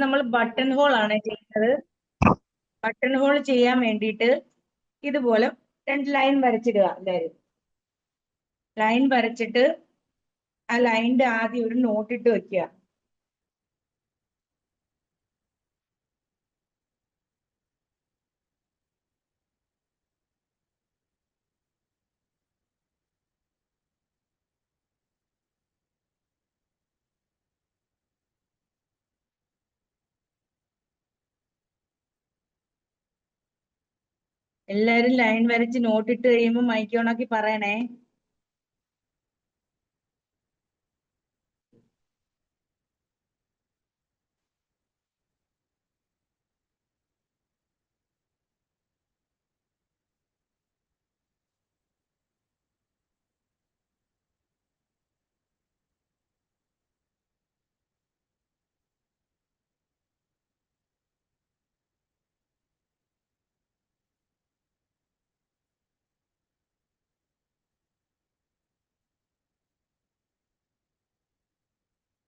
നമ്മൾ button hole ആണ് ചെയ്യുന്നത്. ബട്ടൺ ഹോൾ ചെയ്യാൻ വേണ്ടിയിട്ട് ഇതുപോലെ 2 ലൈൻ വരച്ചിടുക. എല്ലാവരും ലൈൻ വരച്ചിട്ട് ആ ലൈനിന്റെ ആദ്യം ഒരു നോട്ട് ഇട്ട് വെക്കുക. എല്ലാരും ലൈൻ വരച്ച് നോട്ട് ഇട്ട് കഴിയുമ്പോൾ മൈക്ക് ഓൺ ആക്കി പറയണേ.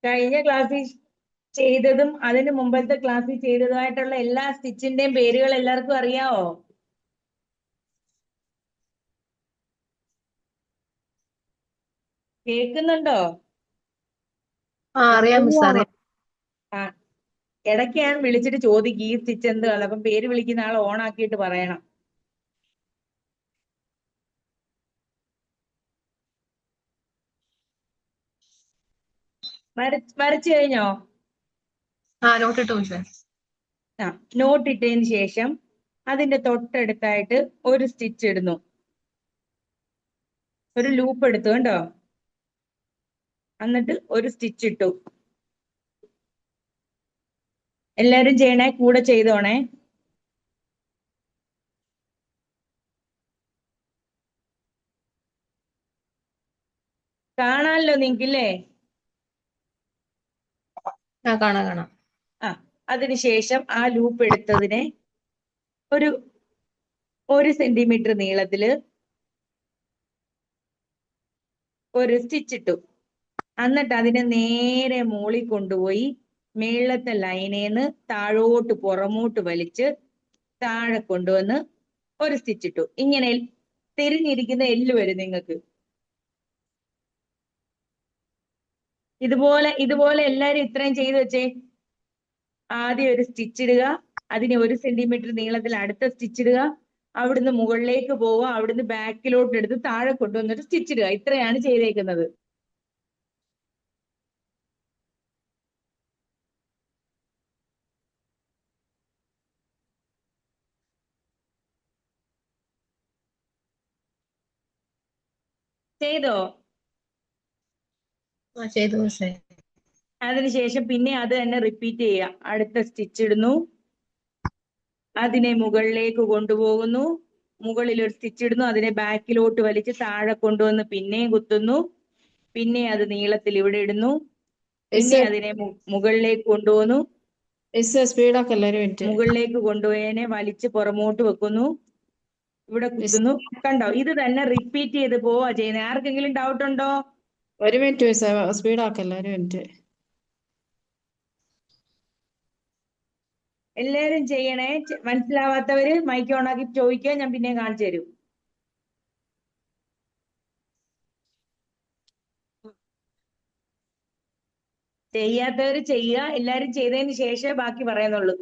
കഴിഞ്ഞ ക്ലാസ്സിൽ ചെയ്തതും അതിന് മുമ്പത്തെ ക്ലാസ്സിൽ ചെയ്തതുമായിട്ടുള്ള എല്ലാ സ്റ്റിച്ചിന്റെയും പേരുകൾ എല്ലാവർക്കും അറിയാവോ? കേൾക്കുന്നുണ്ടോ? അറിയാം മിസ്, അറിയാം. ആ, ഇടയ്ക്ക് ഞാൻ വിളിച്ചിട്ട് ചോദിക്കും ഈ സ്റ്റിച്ച് എന്താണ്, അപ്പം പേര് വിളിക്കുന്ന ആൾ ഓൺ ആക്കിയിട്ട് പറയണം. വരച്ചു കഴിഞ്ഞോ? നോട്ട് ഇട്ടു മിസ്സേ. ആ, നോട്ട് ഇട്ടതിന് ശേഷം അതിന്റെ തൊട്ടടുത്തായിട്ട് ഒരു സ്റ്റിച്ച് ഇടുന്നു, ഒരു ലൂപ്പ് എടുത്തു കണ്ടോ, എന്നിട്ട് ഒരു സ്റ്റിച്ച് ഇട്ടു. എല്ലാരും ചെയ്യണേ, കൂടെ ചെയ്തോണേ. കാണാമല്ലോ നിങ്ങൾക്കില്ലേ? കാണാം. ആ, അതിനുശേഷം ആ ലൂപ്പ് എടുത്തതിനെ ഒരു 1 സെന്റിമീറ്റർ നീളത്തില് ഒരു സ്റ്റിച്ച് ഇട്ടു. എന്നിട്ട് അതിനെ നേരെ മോളിൽ കൊണ്ടുപോയി മേളത്തെ ലൈനേന്ന് താഴോട്ട് പുറമോട്ട് വലിച്ച് താഴെ കൊണ്ടുവന്ന് ഒരു സ്റ്റിച്ച് ഇട്ടു. ഇങ്ങനെ തിരിഞ്ഞിരിക്കുന്ന എല്ല് വരും നിങ്ങൾക്ക്. ഇതുപോലെ എല്ലാരും ഇത്രയും ചെയ്തു വെച്ചേ. ആദ്യം ഒരു സ്റ്റിച്ച് ഇടുക, അതിനെ 1 സെന്റിമീറ്റർ നീളത്തിൽ അടുത്ത സ്റ്റിച്ച് ഇടുക, അവിടുന്ന് മുകളിലേക്ക് പോവുക, അവിടുന്ന് ബാക്കിലോട്ട് എടുത്ത് താഴെ കൊണ്ടുവന്നിട്ട് സ്റ്റിച്ച് ഇടുക. ഇത്രയാണ് ചെയ്തേക്കുന്നത്. ചെയ്തോ? ചെയ്തു മിസ്സേ. അതിനുശേഷം പിന്നെ അത് തന്നെ റിപ്പീറ്റ് ചെയ്യുക. അടുത്ത സ്റ്റിച്ച് ഇടുന്നു, അതിനെ മുകളിലേക്ക് കൊണ്ടുപോകുന്നു, മുകളിൽ ഒരു സ്റ്റിച്ച് ഇടുന്നു, അതിനെ ബാക്കിലോട്ട് വലിച്ച് താഴെ കൊണ്ടുവന്ന് പിന്നെയും കുത്തുന്നു, പിന്നെ അത് നീളത്തിൽ ഇവിടെ ഇടുന്നു, പിന്നെ അതിനെ മുകളിലേക്ക് കൊണ്ടുപോകുന്നു, സ്പീഡാക്കല്ലേ ഒരു മിനിറ്റ്. മുകളിലേക്ക് കൊണ്ടുപോയതിനെ വലിച്ച് പുറമോട്ട് വെക്കുന്നു, ഇവിടെ കുത്തുന്നു. കണ്ടോ? ഇത് തന്നെ റിപ്പീറ്റ് ചെയ്ത് പോവാ ചെയ്യുന്നത്. ആർക്കെങ്കിലും ഡൗട്ട് ഉണ്ടോ? ഒരു മിനിറ്റ് മിസ്സേ, സ്പീഡാക്കല്ലേ ഒരു മിനിറ്റ്. എല്ലാരും ചെയ്യണേ. മനസ്സിലാവാത്തവര് മൈക്ക് ഓൺ ആക്കി ചോദിക്കുക, ഞാൻ പിന്നെ കാണിച്ചു തരും. ചെയ്യാത്തവര് ചെയ്യുക. എല്ലാരും ചെയ്തതിന് ശേഷമേ ബാക്കി പറയുന്നുള്ളൂ.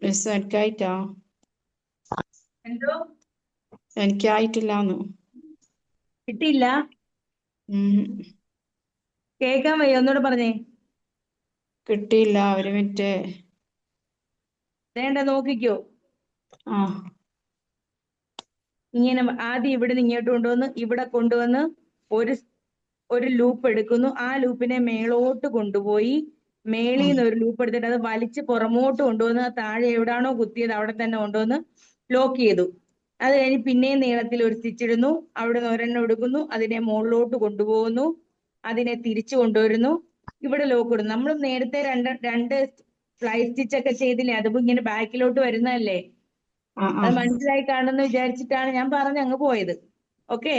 മിസ് എനിക്കായിട്ടാ? എന്തോ? എനിക്കായിട്ടില്ലാന്ന്. കിട്ടിയില്ല? കേൾക്കാൻ വയ്യ, ഒന്നുകൂടെ പറഞ്ഞേ. കിട്ടിയില്ല, ഒരു മിനിറ്റ്. വേണ്ട, നോക്കിക്കോ. ആ ഇങ്ങനെ ആദ്യം ഇവിടുന്ന് ഇങ്ങോട്ട് കൊണ്ടുവന്ന് ഇവിടെ കൊണ്ടുവന്ന് ഒരു ലൂപ്പ് എടുക്കുന്നു. ആ ലൂപ്പിനെ മേളോട്ട് കൊണ്ടുപോയി മേളിൽ നിന്ന് ഒരു ലൂപ്പ് എടുത്തിട്ട് അത് വലിച്ച് പുറമോട്ട് കൊണ്ടുവന്ന് താഴെ എവിടാണോ കുത്തിയത് അവിടെ തന്നെ കൊണ്ടുവന്ന് ലോക്ക് ചെയ്തു. അത് കഴിഞ്ഞ് പിന്നെയും നീളത്തിൽ ഒരു സ്റ്റിച്ച് ഇടുന്നു, അവിടെ നിന്ന് ഒരെണ്ണം എടുക്കുന്നു, അതിനെ മുകളിലോട്ട് കൊണ്ടുപോകുന്നു, അതിനെ തിരിച്ചു കൊണ്ടുവരുന്നു, ഇവിടെ ലോക്ക് ഇടും. നമ്മൾ നേരത്തെ രണ്ട് ഫ്ലൈ സ്റ്റിച്ച് ഒക്കെ ചെയ്തില്ലേ, അതിപ്പോ ഇങ്ങനെ ബാക്കിലോട്ട് വരുന്നതല്ലേ. അത് മനസ്സിലായി കാണുമെന്ന് വിചാരിച്ചിട്ടാണ് ഞാൻ പറഞ്ഞ് അങ്ങ് പോയത്. ഓക്കെ,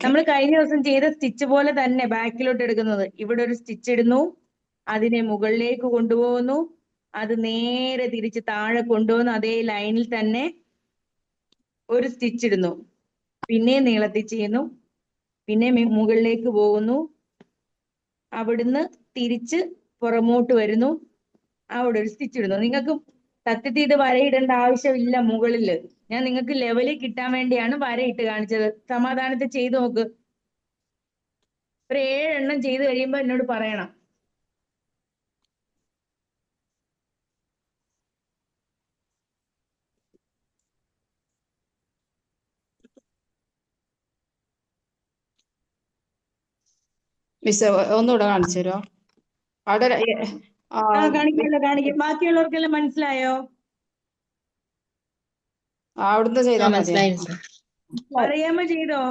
നമ്മൾ കഴിഞ്ഞ ദിവസം ചെയ്ത സ്റ്റിച്ച് പോലെ തന്നെ ബാക്കിലോട്ട് എടുക്കുന്നത്. ഇവിടെ ഒരു സ്റ്റിച്ച് ഇടുന്നു, അതിനെ മുകളിലേക്ക് കൊണ്ടുപോകുന്നു, അത് നേരെ തിരിച്ച് താഴെ കൊണ്ടുവന്ന് അതേ ലൈനിൽ തന്നെ ഒരു സ്റ്റിച്ച് ഇടുന്നു, പിന്നെ നീളത്തിൽ ചെയ്യുന്നു, പിന്നെ മുകളിലേക്ക് പോകുന്നു, അവിടുന്ന് തിരിച്ച് പുറമോട്ട് വരുന്നു, അവിടെ ഒരു സ്റ്റിച്ച് ഇടുന്നു. നിങ്ങൾക്ക് സത്യത്തിൽ ഇത് വരയിടേണ്ട ആവശ്യമില്ല മുകളില്. ഞാൻ നിങ്ങൾക്ക് ലെവലിൽ കിട്ടാൻ വേണ്ടിയാണ് വരയിട്ട് കാണിച്ചത്. സമാധാനത്തിൽ ചെയ്തു നോക്ക്. ഒരു 7 എണ്ണം ചെയ്ത് കഴിയുമ്പോ എന്നോട് പറയണം. മിസ് ഒന്നുകൂടെ കാണിച്ചു തരുമോ? അവിടെ കാണിക്കാമല്ലോ, കാണിക്കാം. ബാക്കിയുള്ളവർക്കെല്ലാം മനസ്സിലായോ? അവിടുന്ന് ചെയ്താൽ മതിയോ? അറിയാമോ? ചെയ്തോ?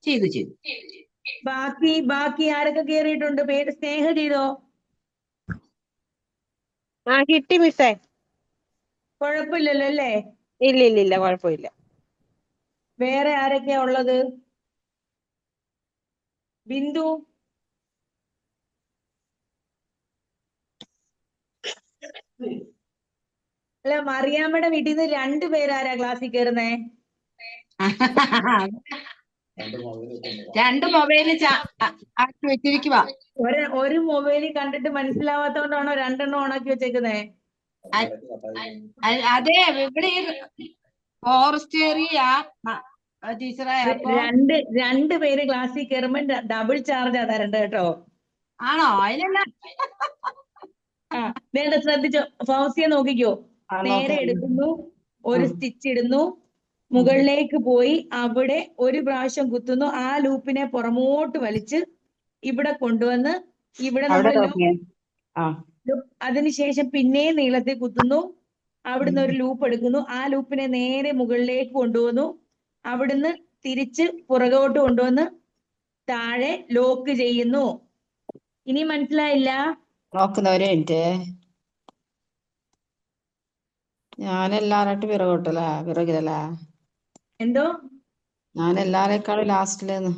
ചെയ്തു. ബാക്കി ആരൊക്കെ കേറിയിട്ടുണ്ട്? പേര് സ്നേഹ ചെയ്തോ? കിട്ടി മിസ്സേ. കുഴപ്പമില്ലല്ലോ അല്ലേ? ഇല്ല കുഴപ്പമില്ല. വേറെ ആരൊക്കെയാ ഉള്ളത്? ബിന്ദു, അല്ല മറിയാമ്മയുടെ വീട്ടിൽ നിന്ന് 2 പേരാരാ ക്ലാസ്സിൽ കയറുന്നേ? 2 മൊബൈല് ആക്കി വെച്ചിരിക്കുവാ. ഒരു മൊബൈലിൽ കണ്ടിട്ട് മനസ്സിലാവാത്തോണ്ടാണോ 2 എണ്ണം ഓണാക്കി വെച്ചേക്കുന്നേ? അതെ, ഇവിടെ ഫോറസ്റ്റ് ഏരിയ ടീച്ചറെ. അപ്പൊ 2 പേര് ക്ലാസ്സിൽ കയറുമ്പോ ഡബിൾ ചാർജാ തരണ്ട കേട്ടോ. ആണോ? അതിലല്ല. വേണ്ട, ശ്രദ്ധിച്ചോ. ഫൗസിയെ നോക്കിക്കോ. നേരെ എടുക്കുന്നു, ഒരു സ്റ്റിച്ച് ഇടുന്നു, മുകളിലേക്ക് പോയി അവിടെ ഒരു പ്രാവശ്യം കുത്തുന്നു, ആ ലൂപ്പിനെ പുറമോട്ട് വലിച്ച് ഇവിടെ കൊണ്ടുവന്ന് ഇവിടെ നമ്മൾ അതിനുശേഷം പിന്നെ നീളത്തിൽ കുത്തുന്നു, അവിടുന്ന് ഒരു ലൂപ്പ് എടുക്കുന്നു, ആ ലൂപ്പിനെ നേരെ മുകളിലേക്ക് കൊണ്ടുവന്നു, അവിടുന്ന് തിരിച്ച് പുറകോട്ട് കൊണ്ടുവന്ന് താഴെ ലോക്ക് ചെയ്യുന്നു. ഇനി മനസ്സിലായില്ല? നോക്കുന്നവരെ മിനിറ്റ്. ഞാൻ എല്ലാരായിട്ട് പിറകിലല്ലേ? എന്തോ? ഞാൻ എല്ലാരേക്കാളും ലാസ്റ്റിലേന്ന്.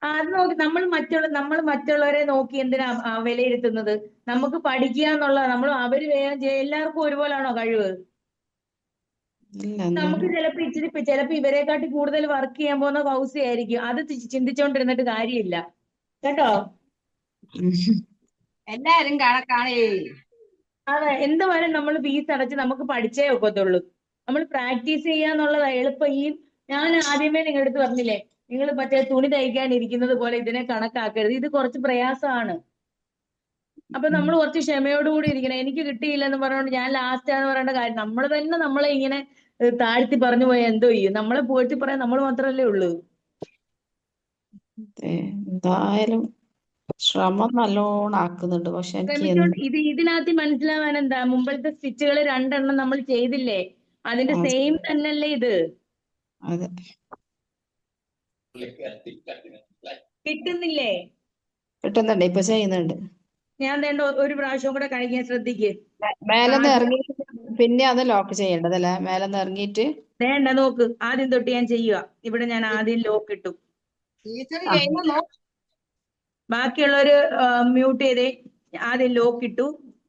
അത് നോക്കി നമ്മൾ മറ്റുള്ളവരെ നോക്കി എന്തിനാ വിലയിരുത്തുന്നത്? നമുക്ക് പഠിക്കുക എന്നുള്ള, അവര് വേഗം എല്ലാവർക്കും ഒരുപോലാണോ കഴിവ്? നമുക്ക് ചിലപ്പോ ഇവരെക്കാട്ടി കൂടുതൽ വർക്ക് ചെയ്യാൻ പോകുന്ന ഫൗസി ആയിരിക്കും. അത് ചിന്തിച്ചോണ്ടിരുന്നിട്ട് കാര്യമില്ല കേട്ടോ. എല്ലാരും കണക്കാണേ. അതെ, എന്തുവരെ നമ്മൾ ഫീസ് അടച്ച് നമുക്ക് പഠിച്ചേ ഒക്കത്തുള്ളൂ. നമ്മൾ പ്രാക്ടീസ് ചെയ്യാന്നുള്ളതാ എളുപ്പം. ഞാൻ ആദ്യമേ നിങ്ങളുടെ അടുത്ത് പറഞ്ഞില്ലേ, നിങ്ങൾ മറ്റേ തുണി തയ്ക്കാനിരിക്കുന്നത് പോലെ ഇതിനെ കണക്കാക്കരുത്. ഇത് കുറച്ച് പ്രയാസമാണ്. അപ്പൊ നമ്മൾ കുറച്ച് ക്ഷമയോടുകൂടി ഇരിക്കണം. എനിക്ക് കിട്ടിയില്ലെന്ന് പറഞ്ഞുകൊണ്ട് ഞാൻ ലാസ്റ്റ് ആണെന്ന് പറയേണ്ട കാര്യം. നമ്മൾ തന്നെ നമ്മളെ ഇങ്ങനെ താഴ്ത്തി പറഞ്ഞു പോയാൽ എന്തോ ചെയ്യും? നമ്മളെ പുകഴ്ത്തി പറയാൻ നമ്മൾ മാത്രമല്ലേ ഉള്ളൂ. എന്തായാലും ശ്രമം നല്ലോണം ആക്കുന്നുണ്ട്. പക്ഷെ എനിക്ക് ഇതിനകത്ത് മനസ്സിലാവാൻ എന്താ? മുമ്പത്തെ സ്റ്റിച്ചുകൾ 2 എണ്ണം നമ്മൾ ചെയ്തില്ലേ, അതിന്റെ സെയിം തന്നെയല്ലേ ഇത്? അതെ, കിട്ടുന്നില്ലേ? കിട്ടുന്നുണ്ട്, ഇപ്പൊ ചെയ്യുന്നുണ്ട്. ഞാൻ വേണ്ട ഒരു പ്രാവശ്യം കൂടെ കഴിക്കാൻ ശ്രദ്ധിക്ക്. മേലെന്ന് ഇറങ്ങിയിട്ട് പിന്നെ അത് ലോക്ക് ചെയ്യേണ്ടതല്ലേ? മേലെന്ന് ഇറങ്ങിയിട്ട് വേണ്ട, നോക്ക്. ആദ്യം തൊട്ട് ഞാൻ ചെയ്യുക. ഇവിടെ ഞാൻ ആദ്യം ലോക്ക് ഇട്ടു. ബാക്കിയുള്ളവര് മ്യൂട്ട് ചെയ്തേ. ആദ്യം ലോക്ക് ഇട്ടു,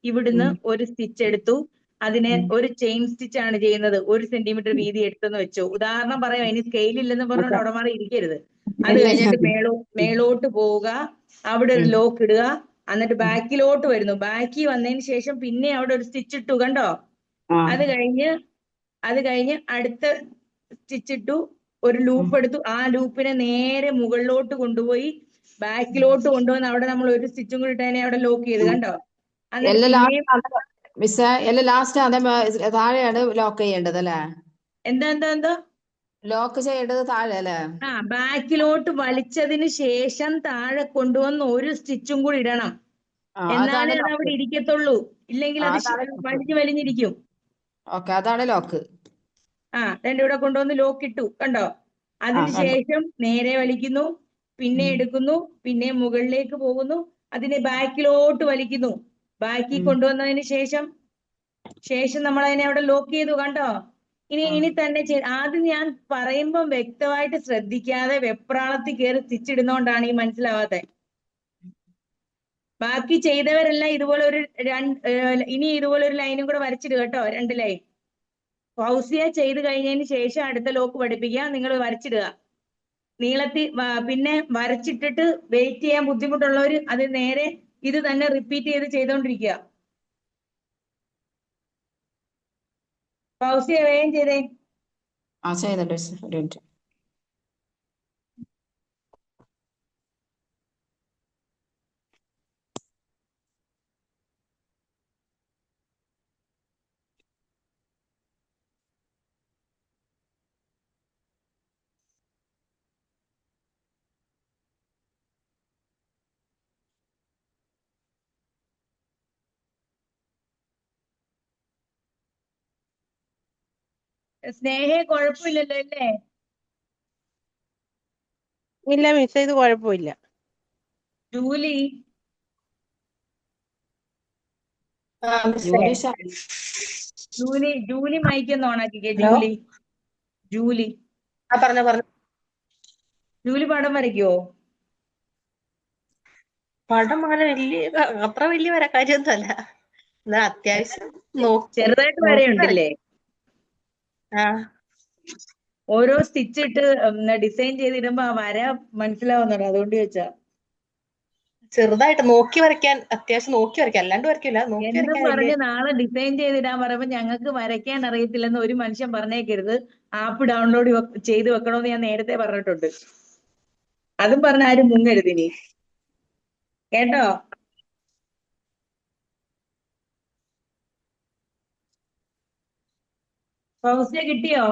ഇവിടുന്ന് ഒരു സ്റ്റിച്ച് എടുത്തു, അതിനെ ഒരു ചെയിൻ സ്റ്റിച്ച് ആണ് ചെയ്യുന്നത്. 1 സെന്റിമീറ്റർ വീതി എടുത്തെന്ന് വെച്ചു. ഉദാഹരണം പറയാം, ഇനി സ്കെയിൽ ഇല്ലെന്ന് പറഞ്ഞുകൊണ്ട് അവിടെ മാറി ഇരിക്കരുത്. അത് കഴിഞ്ഞിട്ട് മേളോട്ട് പോവുക, അവിടെ ഒരു ലോക്ക് ഇടുക, എന്നിട്ട് ബാക്കിലോട്ട് വരുന്നു. ബാക്കി വന്നതിന് ശേഷം പിന്നെ അവിടെ ഒരു സ്റ്റിച്ച് ഇട്ടു, കണ്ടോ? അത് കഴിഞ്ഞ് അടുത്ത സ്റ്റിച്ച് ഇട്ടു, ഒരു ലൂപ്പ് എടുത്തു, ആ ലൂപ്പിനെ നേരെ മുകളിലോട്ട് കൊണ്ടുപോയി ബാക്കിലോട്ട് കൊണ്ടുവന്ന് അവിടെ നമ്മൾ ഒരു സ്റ്റിച്ചും കൂടി ഇട്ടതിനെ അവിടെ ലോക്ക് ചെയ്ത്, കണ്ടോ? മിസ്സേ, എല്ലാം ലാസ്റ്റ് അതേ താഴെയാണ് ലോക്ക് ചെയ്യേണ്ടത് അല്ലേ? എന്താ ലോക്ക് ചെയ്യേണ്ടത് താഴെ അല്ലേ? ബാക്കിലോട്ട് വലിച്ചതിന് ശേഷം താഴെ കൊണ്ടുവന്ന് ഒരു സ്റ്റിച്ചും കൂടി ഇടണം. എന്നാലേ അത് അവിടെ ഇരിക്കത്തുള്ളൂ. ഇല്ലെങ്കിൽ അത് വലിഞ്ഞിരിക്കും. ഓക്കെ, അതാണ് ലോക്ക്. രണ്ടും ഇവിടെ കൊണ്ടുവന്ന് ലോക്ക് ഇട്ടു, കണ്ടോ? അതിനുശേഷം നേരെ വലിക്കുന്നു, പിന്നെ എടുക്കുന്നു, പിന്നെ മുകളിലേക്ക് പോകുന്നു, അതിനെ ബാക്കിലോട്ട് വലിക്കുന്നു. ബാക്കി കൊണ്ടുവന്നതിന് ശേഷം നമ്മൾ അതിനെ അവിടെ ലോക്ക് ചെയ്തു. കണ്ടോ? ഇനി തന്നെ ആദ്യം ഞാൻ പറയുമ്പോൾ വ്യക്തമായിട്ട് ശ്രദ്ധിക്കാതെ വെപ്രാളത്തിൽ കയറി സ്റ്റിച്ച് ഇടുന്നോണ്ടാണ് ഈ മനസ്സിലാവാത്തെ. ബാക്കി ചെയ്തവരെല്ലാം ഇതുപോലെ ഇനി ഇതുപോലെ ഒരു ലൈനും കൂടെ വരച്ചിടുക കേട്ടോ, 2 ലൈൻ. ഫൗസിയ ചെയ്ത് കഴിഞ്ഞതിന് ശേഷം അടുത്ത ലോക്ക് പഠിപ്പിക്കുക, നിങ്ങൾ വരച്ചിടുക നീളത്തിൽ. പിന്നെ വരച്ചിട്ടിട്ട് വെയിറ്റ് ചെയ്യാൻ ബുദ്ധിമുട്ടുള്ളവർ അത് നേരെ ഇത് തന്നെ റിപ്പീറ്റ് ചെയ്തോണ്ടിരിക്കുക. ഫൗസിയ വേഗം ചെയ്തേ. ചെയ്തിട്ടുണ്ട് മിസ്. ഒരു മിനിറ്റ്. സ്നേഹയെ കുഴപ്പമില്ലല്ലോ അല്ലേ? ഇല്ല മിസ്, ഇത് കുഴപ്പമില്ല. ജൂലി ജൂലി മൈക്കൊന്ന് ഓണാക്കിക്കേ. ജൂലി ജൂലി പടം വരയ്ക്കുവോ? പടം അങ്ങനെ അത്ര വലിയ കാര്യമൊന്നുമല്ല, എന്നാ അത്യാവശ്യം ചെറുതായിട്ട് വരയുണ്ടല്ലേ? ആ ഓരോ സ്റ്റിച്ച് ഇട്ട് ഡിസൈൻ ചെയ്തിടുമ്പോ ആ വര മനസ്സിലാവുന്നുണ്ട്, അതുകൊണ്ട് ചോദിച്ചാ. ചെറുതായിട്ട് നോക്കി വരയ്ക്കാൻ, അത്യാവശ്യം നോക്കി വരയ്ക്കാൻ, അല്ലാണ്ട് വരയ്ക്കില്ല, നോക്കി എന്നും വരയ്ക്കാൻ പറഞ്ഞ് നാളെ ഡിസൈൻ ചെയ്തിടാൻ പറയുമ്പോ ഞങ്ങൾക്ക് വരയ്ക്കാൻ അറിയത്തില്ലെന്ന് ഒരു മനുഷ്യൻ പറഞ്ഞേക്കരുത്. ആപ്പ് ഡൗൺലോഡ് ചെയ്ത് വെക്കണമെന്ന് ഞാൻ നേരത്തെ പറഞ്ഞിട്ടുണ്ട്. അതും പറഞ്ഞ ആരും മുങ്ങരുത് ഇനി, കേട്ടോ? ഫൗസിയ കിട്ടിയോ?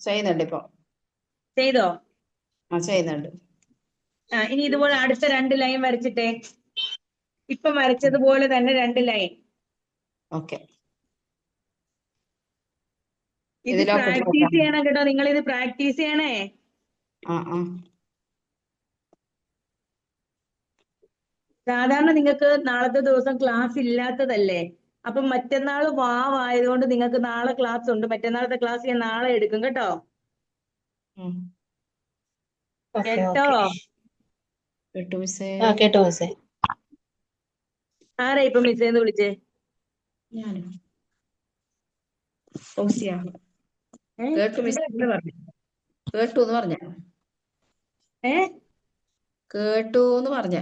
ചെയ്യുന്നുണ്ട് ഇപ്പൊ. ചെയ്തോ? ചെയ്യുന്നുണ്ട്. ഇനി ഇതുപോലെ അടുത്ത 2 ലൈൻ വരച്ചിട്ടേ. ഇപ്പൊ വരച്ചതുപോലെ തന്നെ 2 ലൈൻ. ഓക്കെ. ഇത് പ്രാക്ടീസ് ചെയ്യണം കേട്ടോ, നിങ്ങൾ ഇത് പ്രാക്ടീസ് ചെയ്യണേ. സാധാരണ നിങ്ങൾക്ക് നാളത്തെ ദിവസം ക്ലാസ് ഇല്ലാത്തതല്ലേ, അപ്പൊ മറ്റന്നാൾ വാവായതുകൊണ്ട് നിങ്ങൾക്ക് നാളെ ക്ലാസ് ഉണ്ട്. മറ്റന്നാളത്തെ ക്ലാസ് ഞാൻ നാളെ എടുക്കും കേട്ടോ. കേട്ടോ? കേട്ടോ മിസ്സേ. ആരാ ഇപ്പൊ മിസ്സേന്ന് വിളിച്ചേ? കേട്ടൂന്ന് പറഞ്ഞ.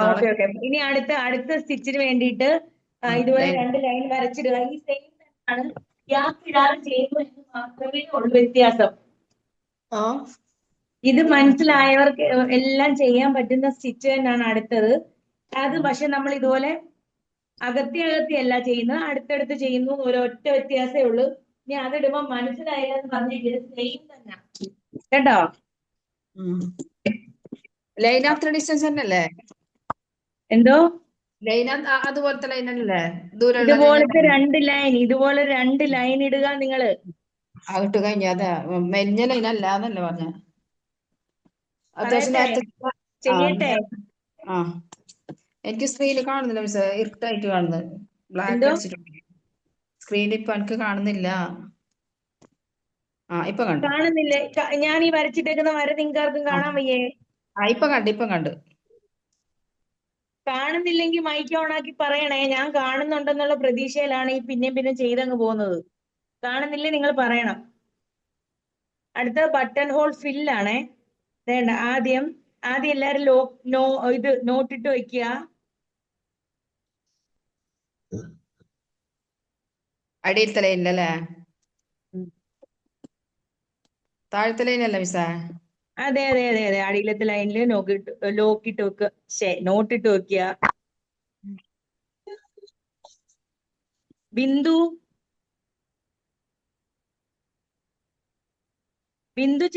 ഓക്കെ. ഇനി അടുത്ത സ്റ്റിച്ചിന് വേണ്ടിയിട്ട് ഇതുപോലെ 2 ലൈൻ വരച്ചിടുക. ഈ സെയിം ആണ്, ഗ്യാപ്പ് ഇടാതെ ചെയ്യുന്നു എന്ന് മാത്രമേ ഉള്ളൂ വ്യത്യാസം. ഇത് മനസ്സിലായവർക്ക് എല്ലാം ചെയ്യാൻ പറ്റുന്ന സ്റ്റിച്ച് തന്നെയാണ് അടുത്തത്. അത് പക്ഷെ നമ്മൾ ഇതുപോലെ അകത്തി അല്ല ചെയ്യുന്നത്, അടുത്തടുത്ത് ചെയ്യുന്നു, ഒരൊറ്റ വ്യത്യാസമേ ഉള്ളൂ. ഇനി അതിടുമ്പോ മനസ്സിലായെന്ന് പറഞ്ഞിട്ട് സെയിം തന്നെ കേട്ടോ. ലൈൻ ആഫ്റ്റർ ഡിസ്റ്റൻസ് തന്നെയല്ലേ? എന്തോ? ലൈൻ അതുപോലത്തെ ലൈൻ അല്ലേ? ഇതുപോലത്തെ 2 ലൈൻ, ഇതുപോലെ 2 ലൈൻ ഇടുക നിങ്ങള്. ഇട്ട് കഴിഞ്ഞ അതെ മെലിഞ്ഞ ലൈൻ അല്ലാന്നല്ലേ പറഞ്ഞ? അത്യാവശ്യം ചെയ്യട്ടെ. എനിക്ക് സ്ക്രീനിൽ കാണുന്നില്ല മിസ്, ഇരുട്ടായിട്ട് കാണുന്നത്. ബ്ലാക്ക് അടിച്ചിട്ടുണ്ട് സ്ക്രീനിൽ, ഇപ്പൊ എനിക്ക് കാണുന്നില്ല. ഇപ്പൊ കണ്ടു. കാണുന്നില്ലേ? ഞാൻ ഈ വരച്ചിട്ടേക്കുന്ന വര നിങ്ങൾക്കാർക്കും കാണാൻ വയ്യേ? ഇപ്പൊ കണ്ടു. കാണുന്നില്ലെങ്കിൽ മൈക്ക് ഓൺ ആക്കി പറയണേ. ഞാൻ കാണുന്നുണ്ടെന്നുള്ള പ്രതീക്ഷയിലാണ് ഈ പിന്നെ ചെയ്തങ്ങ് പോകുന്നത്. കാണുന്നില്ലേ നിങ്ങൾ പറയണം. അടുത്ത ബട്ടൺ ഹോൾ ഫില്ലാണേ. വേണ്ട, ആദ്യം എല്ലാരും ഇത് നോട്ടിട്ട് വെക്കുക. അടിയിലത്തെ ലൈനിലല്ലേ? താഴത്തെ ലൈനല്ല മിസ്സേ? അതെ. അടിയിലത്തെ ലൈനിൽ ലോക്കിട്ട് വെക്കുക. നോട്ടിട്ട് വെക്കുക. ബിന്ദു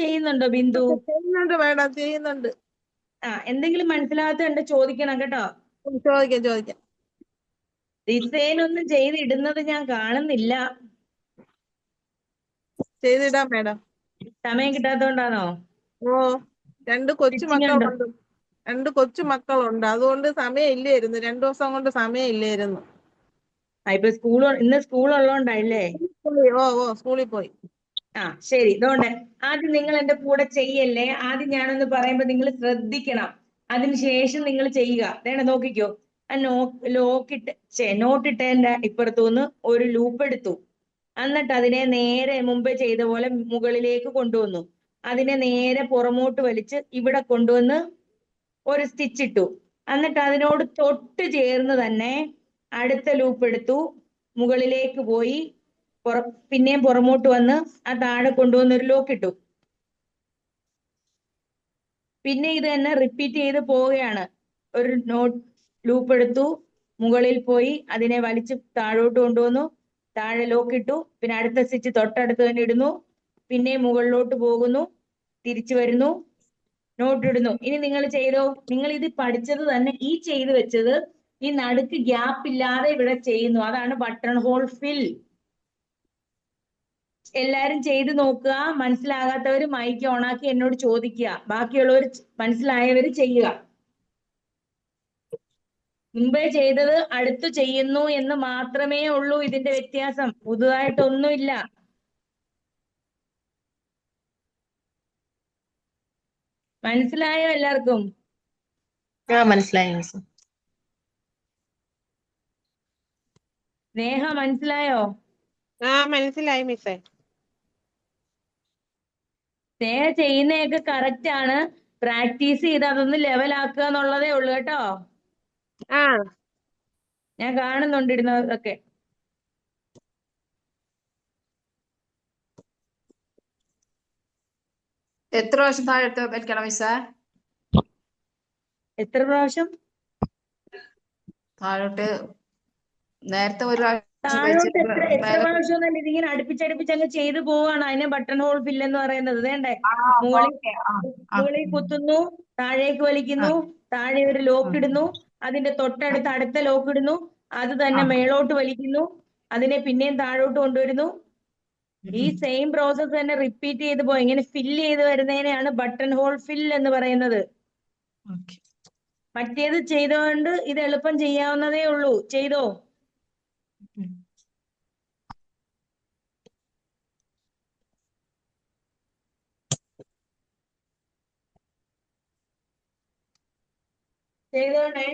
ചെയ്യുന്നുണ്ടോ? ബിന്ദു ചെയ്യുന്നുണ്ട് മേഡം, ചെയ്യുന്നുണ്ട്. എന്തെങ്കിലും മനസ്സിലാകാത്ത ചോദിക്കണം കേട്ടോ. ചോദിക്കാം. ഡിസൈൻ ഒന്നും ചെയ്തിടുന്നത് ഞാൻ കാണുന്നില്ല. ചെയ്തിടാം മേഡം. സമയം കിട്ടാത്തോണ്ടാണോ? രണ്ട് സ്റ്റിച്ചിങ് ഉണ്ടോ? കൊച്ചുമക്കളുണ്ട്. രണ്ട് കൊച്ചുമക്കളുണ്ട്. അതുകൊണ്ട് സമയമില്ലായിരുന്നു. 2 ദിവസം കൊണ്ട് സമയമില്ലായിരുന്നു. ഇപ്പൊ ഇന്ന് സ്കൂൾ ഉള്ളതുകൊണ്ടല്ലേ? സ്കൂളിൽ പോയി. ശരി. ഇതുകൊണ്ട് ആദ്യം നിങ്ങൾ എന്റെ കൂടെ ചെയ്യല്ലേ. ആദ്യം ഞാനൊന്ന് പറയുമ്പോ നിങ്ങൾ ശ്രദ്ധിക്കണം. അതിനുശേഷം നിങ്ങൾ ചെയ്യുക. വേണ്ട നോക്കിക്കോ. നോട്ടിട്ടതിന്റെ ഇപ്പുറത്തുനിന്ന് ഒരു ലൂപ്പ് എടുത്തു. എന്നിട്ട് അതിനെ നേരെ മുമ്പേ ചെയ്ത പോലെ മുകളിലേക്ക് കൊണ്ടുവന്നു. അതിനെ നേരെ പുറമോട്ട് വലിച്ച് ഇവിടെ കൊണ്ടുവന്ന് ഒരു സ്റ്റിച്ച് ഇട്ടു. എന്നിട്ട് അതിനോട് തൊട്ട് ചേർന്ന് തന്നെ അടുത്ത ലൂപ്പ് എടുത്തു, മുകളിലേക്ക് പോയി പിന്നെയും പുറമോട്ട് വന്ന് ആ താഴെ കൊണ്ടുവന്ന് ഒരു ലോക്ക് ഇട്ടു. പിന്നെ ഇത് തന്നെ റിപ്പീറ്റ് ചെയ്ത് പോവുകയാണ്. ഒരു ലൂപ്പ് എടുത്തു, മുകളിൽ പോയി അതിനെ വലിച്ച് താഴോട്ട് കൊണ്ടുവന്നു, താഴെ ലോക്ക് ഇട്ടു, പിന്നെ അടുത്ത സ്റ്റിച്ച് തൊട്ടടുത്ത് തന്നെ ഇടുന്നു, പിന്നെ മുകളിലോട്ട് പോകുന്നു, തിരിച്ചു വരുന്നു, നോട്ട് ഇടുന്നു. ഇനി നിങ്ങൾ ചെയ്തോ. നിങ്ങൾ ഇത് പഠിച്ചത് തന്നെ ഈ ചെയ്ത് വെച്ചത് ഈ നടുക്ക് ഗ്യാപ്പ് ഇല്ലാതെ ഇവിടെ ചെയ്യുന്നു. അതാണ് ബട്ടൺ ഹോൾ ഫിൽ. എല്ലാരും ചെയ്ത് നോക്കുക. മനസ്സിലാകാത്തവര് മൈക്ക് ഓണാക്കി എന്നോട് ചോദിക്കുക. ബാക്കിയുള്ളവർ മനസ്സിലായവര് ചെയ്യുക. മുമ്പേ ചെയ്തത് അടുത്ത് ചെയ്യുന്നു എന്ന് മാത്രമേ ഉള്ളൂ ഇതിന്റെ വ്യത്യാസം. പുതുതായിട്ടൊന്നുമില്ല. മനസ്സിലായോ എല്ലാവർക്കും? മനസ്സിലായി മിസ്. സ്നേഹ മനസ്സിലായോ? മനസ്സിലായി മിസ്സേ. സ്നേഹ ചെയ്യുന്നതൊക്കെ കറക്റ്റ് ആണ്. പ്രാക്ടീസ് ചെയ്ത് അതൊന്ന് ലെവലാക്കുക എന്നുള്ളതേ ഉള്ളൂ കേട്ടോ. ഞാൻ കാണുന്നുണ്ടിരുന്നതൊക്കെ. എത്ര പ്രാവശ്യം താഴോട്ട് വലിക്കണം മിസ്സേ? എത്ര പ്രാവശ്യം താഴോട്ട്? നേരത്തെ ഒരു പ്രാവശ്യം താഴോട്ട് എത്ര മേലെ. പ്രാവശ്യം എന്നല്ല, ഇതിങ്ങനെ അടുപ്പിച്ചടുപ്പിച്ച് അങ്ങ് ചെയ്തു പോവാണ്. അതിനെ ബട്ടൺ ഹോൾ ഫിൽ എന്ന് പറയുന്നത്. വേണ്ടേ? മുകളിൽ കുത്തുന്നു, താഴേക്ക് വലിക്കുന്നു, താഴെ ഒരു ലോക്ക് ഇടുന്നു, അതിന്റെ തൊട്ടടുത്ത് അടുത്ത ലോക്ക് ഇടുന്നു, അത് തന്നെ മേളോട്ട് വലിക്കുന്നു, അതിനെ പിന്നെയും താഴോട്ട് കൊണ്ടുവരുന്നു. ഈ സെയിം പ്രോസസ് തന്നെ റിപ്പീറ്റ് ചെയ്ത് പോയി ഇങ്ങനെ ഫില്ല് ചെയ്ത് വരുന്നതിനെയാണ് ബട്ടൺ ഹോൾ ഫിൽ എന്ന് പറയുന്നത്. മറ്റേത് ചെയ്തോണ്ട് ഇത് എളുപ്പം ചെയ്യാവുന്നതേ ഉള്ളൂ. ചെയ്തോ? ചെയ്തോണേ.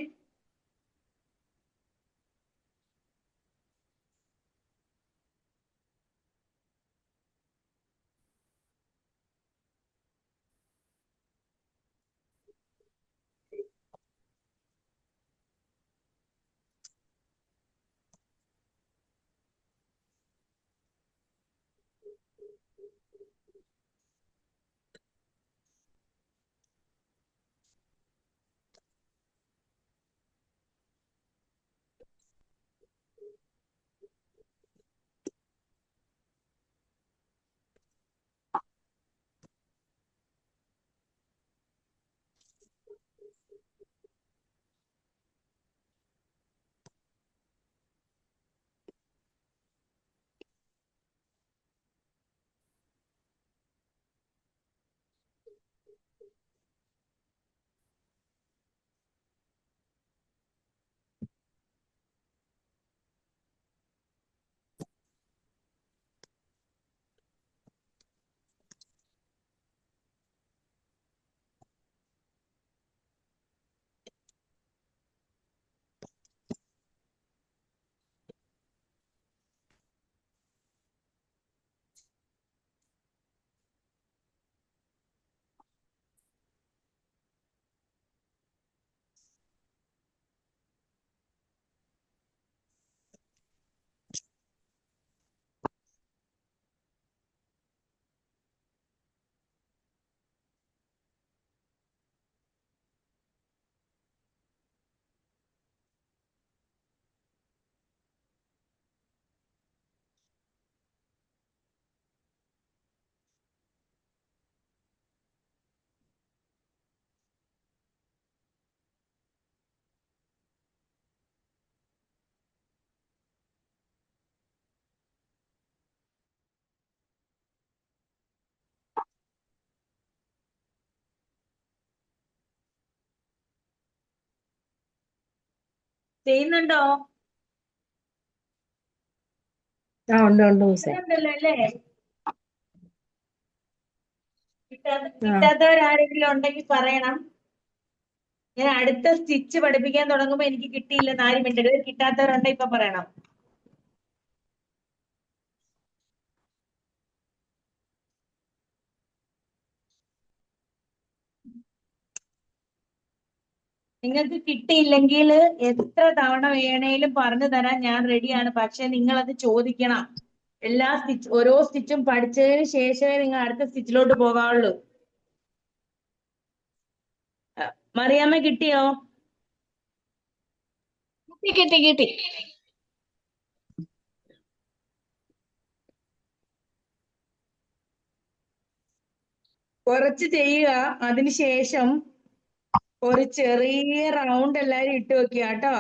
ചെയ്യുന്നുണ്ടോ? ആ ഉണ്ട് ഉണ്ട് മിസ്സേ. ഉണ്ടല്ലോ അല്ലേ? കിട്ടാത്തവരാരെങ്കിലും ഉണ്ടെങ്കിൽ പറയണം. ഞാൻ അടുത്ത സ്റ്റിച്ച് പഠിപ്പിക്കാൻ തുടങ്ങുമ്പോ എനിക്ക് കിട്ടിയില്ലെന്ന് ആരും മിണ്ടരുത്. കിട്ടാത്തവരുണ്ടെ ഇപ്പൊ പറയണം. നിങ്ങൾക്ക് കിട്ടിയില്ലെങ്കിൽ എത്ര തവണ വേണേലും പറഞ്ഞു തരാൻ ഞാൻ റെഡിയാണ്. പക്ഷെ നിങ്ങൾ അത് ചോദിക്കണം. ഓരോ സ്റ്റിച്ചും പഠിച്ചതിന് ശേഷമേ നിങ്ങൾ അടുത്ത സ്റ്റിച്ചിലോട്ട് പോകാവുള്ളൂ. മറിയാമ്മ കിട്ടിയോ? കിട്ടി. കുറച്ച് ചെയ്യുക. അതിനുശേഷം ഒരു ചെറിയ റൗണ്ട് എല്ലാരും ഇട്ട് വെക്കുക കേട്ടോ.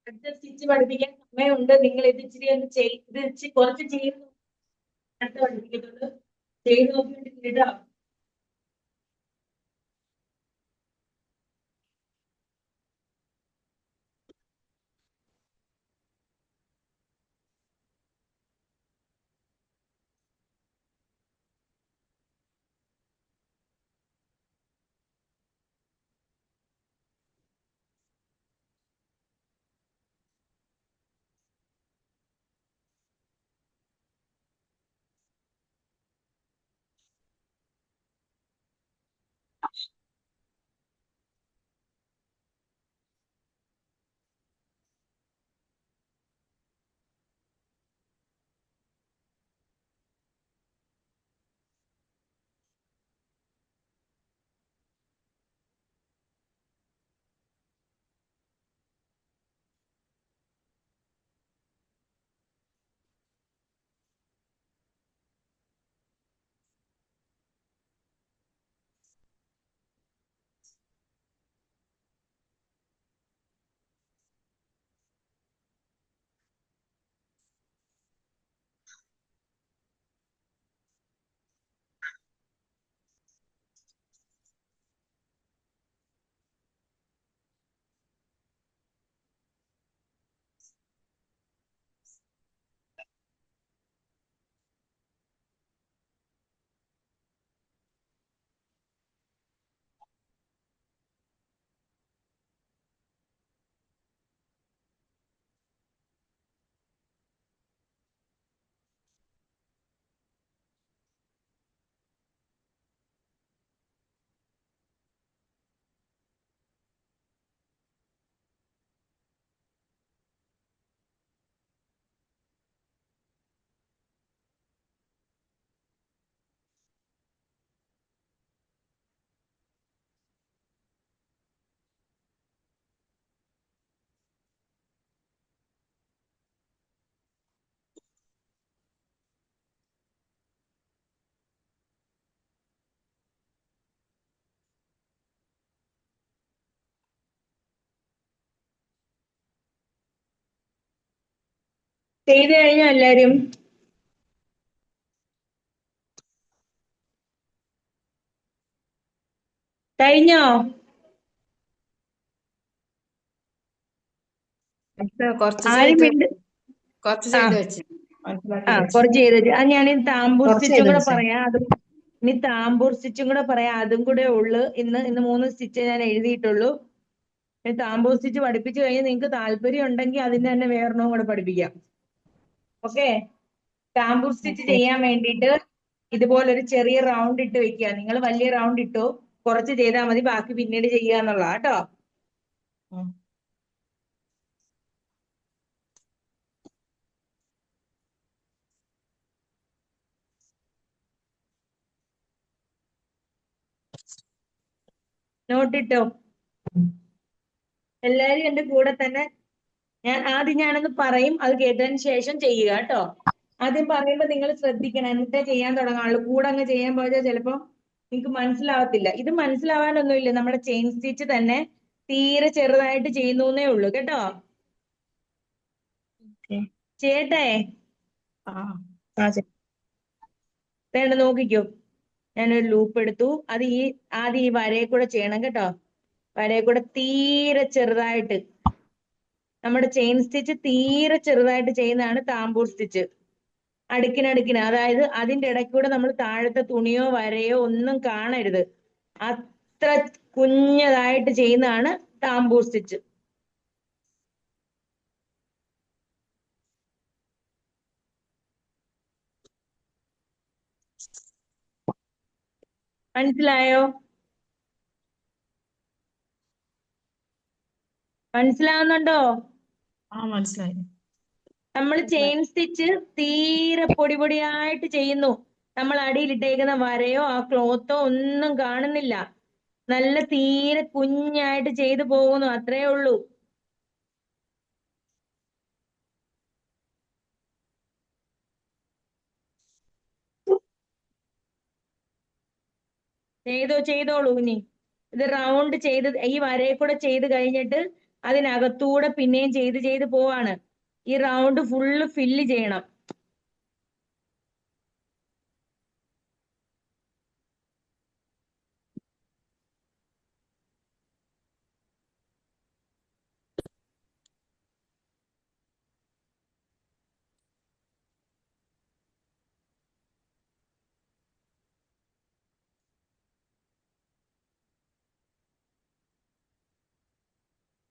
അടുത്ത സ്റ്റിച്ച് പഠിപ്പിക്കാൻ സമയമുണ്ട്. നിങ്ങൾ ഇത് ഇച്ചിരി ഒന്ന് കുറച്ച് ചെയ്ത് അടുത്ത പഠിപ്പിക്കുന്നുണ്ട്. ചെയ്ത് നോക്കിയിട്ട് കേട്ടോ. ചെയ്ത് കഴിഞ്ഞോ എല്ലാരും? കഴിഞ്ഞോ? കുറച്ച് ആരും ചെയ്ത് മിണ്ട. കുറച്ച് ആ ചെയ്ത് വെച്ച് മനസ്സിലാക്കി വെച്ച്. കുറച്ച് ചെയ്ത് വെച്ചു. ഞാൻ താമ്പൂർ കുറച്ച് സ്റ്റിച്ചും ചെയ്ത് കൂടെ വെച്ചേ. പറയാം. ഇനി താമ്പൂർ സ്റ്റിച്ചും കൂടെ പറയാം. അതും കൂടെ ഉള്ളു. ഇന്ന് 3 സ്റ്റിച്ച് ഞാൻ എഴുതിയിട്ടുള്ളൂ. താമ്പൂർ സ്റ്റിച്ച് പഠിപ്പിച്ചു കഴിഞ്ഞാൽ നിങ്ങൾക്ക് താല്പര്യം ഉണ്ടെങ്കിൽ അതിന്റെ തന്നെ വേറൊന്നും കൂടെ പഠിപ്പിക്കാം. ഓക്കെ. താമ്പൂർ സ്റ്റിച്ച് ചെയ്യാൻ വേണ്ടിയിട്ട് ഇതുപോലൊരു ചെറിയ റൗണ്ട് ഇട്ട് വെക്കുക. നിങ്ങൾ വലിയ റൗണ്ട് ഇട്ടോ. കുറച്ച് ചെയ്താൽ മതി. ബാക്കി പിന്നീട് ചെയ്യുക എന്നുള്ളതാ കേട്ടോ. നോട്ടിട്ടോ എല്ലാരും എന്റെ കൂടെ തന്നെ. ഞാനൊന്ന് പറയും, അത് കേട്ടതിന് ശേഷം ചെയ്യുക കേട്ടോ. ആദ്യം പറയുമ്പോ നിങ്ങൾ ശ്രദ്ധിക്കണം, എന്നിട്ടേ ചെയ്യാൻ തുടങ്ങാനുള്ളൂ. കൂടെ അങ്ങ് ചെയ്യാൻ പോയാൽ ചിലപ്പോ നിങ്ങൾക്ക് മനസ്സിലാവത്തില്ല. ഇത് മനസ്സിലാവാനൊന്നുമില്ല, നമ്മുടെ ചെയിൻ സ്റ്റിച്ച് തന്നെ തീരെ ചെറുതായിട്ട് ചെയ്യുന്നേ ഉള്ളൂ കേട്ടോ. ചെയ്യട്ടെ? വേണ്ട, നോക്കിക്കോ. ഞാനൊരു ലൂപ്പ് എടുത്തു. അത് ആദ്യം ഈ വരയെ കൂടെ ചെയ്യണം കേട്ടോ. വരയെ കൂടെ തീരെ ചെറുതായിട്ട്, നമ്മുടെ ചെയിൻ സ്റ്റിച്ച് തീരെ ചെറുതായിട്ട് ചെയ്യുന്നതാണ് താമ്പൂർ സ്റ്റിച്ച്. അടുക്കിനടുക്കിന്, അതായത് അതിന്റെ ഇടയ്ക്കൂടെ നമ്മൾ താഴത്തെ തുണിയോ വരയോ ഒന്നും കാണരുത്. അത്ര കുഞ്ഞതായിട്ട് ചെയ്യുന്നതാണ് താമ്പൂർ സ്റ്റിച്ച്. മനസ്സിലായോ? മനസ്സിലാവുന്നുണ്ടോ? മനസ്സിലായി. നമ്മൾ ചെയിൻ സ്റ്റിച്ച് തീരെ പൊടിയായിട്ട് ചെയ്യുന്നു. നമ്മൾ അടിയിലിട്ടേക്കുന്ന വരയോ ആ ക്ലോത്തോ ഒന്നും കാണുന്നില്ല. നല്ല തീരെ കുഞ്ഞായിട്ട് ചെയ്തു പോകുന്നു, അത്രേ ഉള്ളൂ. ചെയ്തോളൂ. ഇനി ഇത് റൗണ്ട് ചെയ്ത് ഈ വരയെ കൂടെ ചെയ്ത് കഴിഞ്ഞിട്ട് അതിനകത്തൂടെ പിന്നെയും ചെയ്ത് പോവാണ്. ഈ റൗണ്ട് ഫുള്ള് ഫില്ല് ചെയ്യണം.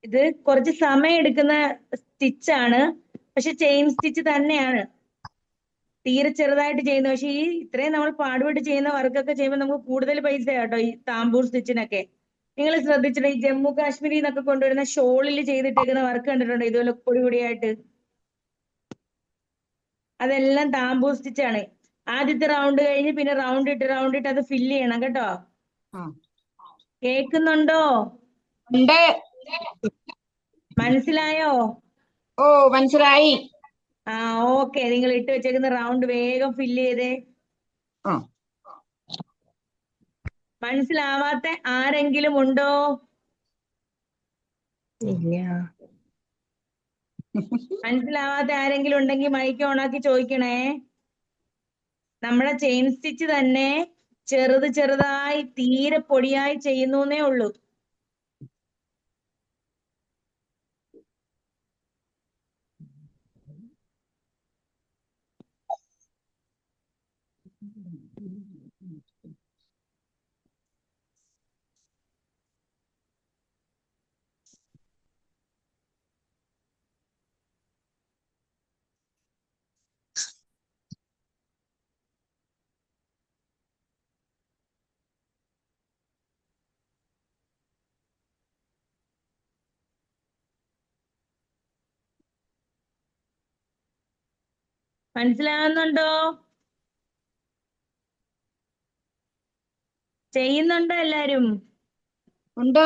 ഇത് കുറച്ച് സമയം എടുക്കുന്ന സ്റ്റിച്ചാണ്, പക്ഷെ ചെയിൻ സ്റ്റിച്ച് തന്നെയാണ്. തീരെ ചെറുതായിട്ട് ചെയ്യുന്നത്. പക്ഷെ ഈ ഇത്രയും നമ്മൾ പാടുപെട്ട് ചെയ്യുന്ന വർക്കൊക്കെ ചെയ്യുമ്പോൾ നമുക്ക് കൂടുതൽ പൈസ കേട്ടോ ഈ താമ്പൂർ സ്റ്റിച്ചിനൊക്കെ. നിങ്ങൾ ശ്രദ്ധിച്ചിട്ട് ഈ ജമ്മു കാശ്മീരിൽ നിന്നൊക്കെ കൊണ്ടുവരുന്ന ഷോളിൽ ചെയ്തിട്ടേക്കുന്ന വർക്ക് കണ്ടിട്ടുണ്ടോ? ഇതുപോലെ പൊടിയായിട്ട്. അതെല്ലാം താമ്പൂർ സ്റ്റിച്ചാണ്. ആദ്യത്തെ റൗണ്ട് കഴിഞ്ഞ് പിന്നെ റൗണ്ട് ഇട്ട് അത് ഫില്ല് ചെയ്യണം കേട്ടോ. കേൾക്കുന്നുണ്ടോ? ഉണ്ട്. മനസ്സിലായോ? ഓ, മനസ്സിലായി. ഓക്കെ. നിങ്ങൾ ഇട്ട് വെച്ചേക്കുന്ന റൗണ്ട് വേഗം ഫില്ല് ചെയ്തേ. മനസ്സിലാവാത്ത ആരെങ്കിലും ഉണ്ടോ? മനസ്സിലാവാത്ത ആരെങ്കിലും ഉണ്ടെങ്കിൽ മൈക്ക് ഓണാക്കി ചോദിക്കണേ. നമ്മുടെ ചെയിൻ സ്റ്റിച്ച് തന്നെ ചെറുതായി തീരെ പൊടിയായി ചെയ്യുന്നേ ഉള്ളൂ. മനസ്സിലാവുന്നുണ്ടോ? ചെയ്യുന്നുണ്ടോ എല്ലാരും? ഉണ്ട്.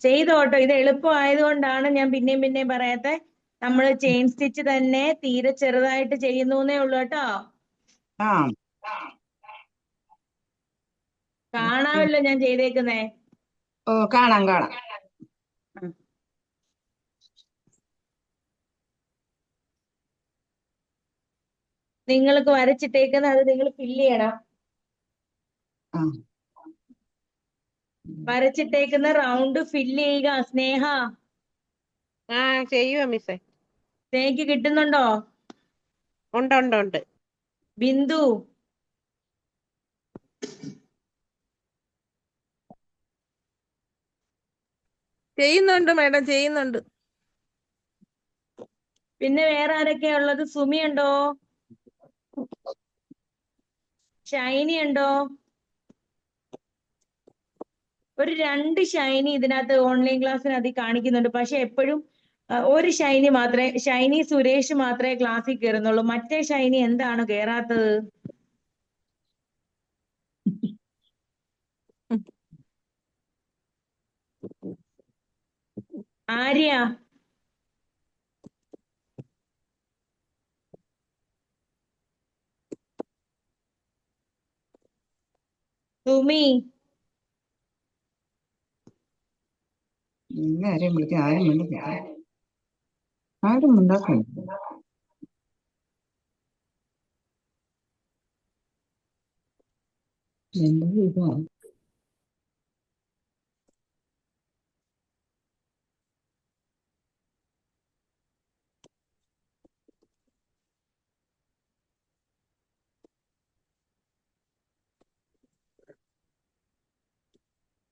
ചെയ്തോട്ടോ. ഇത് എളുപ്പമായതുകൊണ്ടാണ് ഞാൻ പിന്നെയും പറയാത്തെ. നമ്മൾ ചെയിൻ സ്റ്റിച്ച് തന്നെ തീരെ ചെറുതായിട്ട് ചെയ്യുന്നേ ഉള്ളൂ കേട്ടോ. കാണാമല്ലോ ഞാൻ ചെയ്തേക്കുന്നേ. ഓ, കാണാം. നിങ്ങൾക്ക് വരച്ചിട്ടേക്കുന്ന അത് നിങ്ങൾ ഫില്ല് ചെയ്യണം. വരച്ചിട്ടേക്കുന്ന റൗണ്ട് ഫില്ല് ചെയ്യുക. സ്നേഹ ചെയ്യുക മിസ്സേ. സ്നേഹയ്ക്ക് കിട്ടുന്നുണ്ടോ? ഉണ്ട്. ബിന്ദു ചെയ്യുന്നുണ്ട് മാഡം, ചെയ്യുന്നുണ്ട്. പിന്നെ വേറെ ആരൊക്കെയാ ഉള്ളത്? സുമി ഉണ്ടോ? ഷൈനി ഉണ്ടോ? ഒരു 2 ഷൈനി ഇതിനകത്ത് ഓൺലൈൻ ക്ലാസ്സിനകത്ത് കാണിക്കുന്നുണ്ട്. പക്ഷെ എപ്പോഴും ഒരു ഷൈനി സുരേഷ് മാത്രമേ ക്ലാസ്സിൽ കയറുന്നുള്ളൂ. മറ്റേ ഷൈനി എന്താണ് കയറാത്തത്? ആര്യ സുമി എല്ലാരെയും വിളിക്കാൻ ആരും മിണ്ടുന്നില്ല. ആരും മിണ്ടാക്കുന്നില്ല. എന്താ ഇതാ?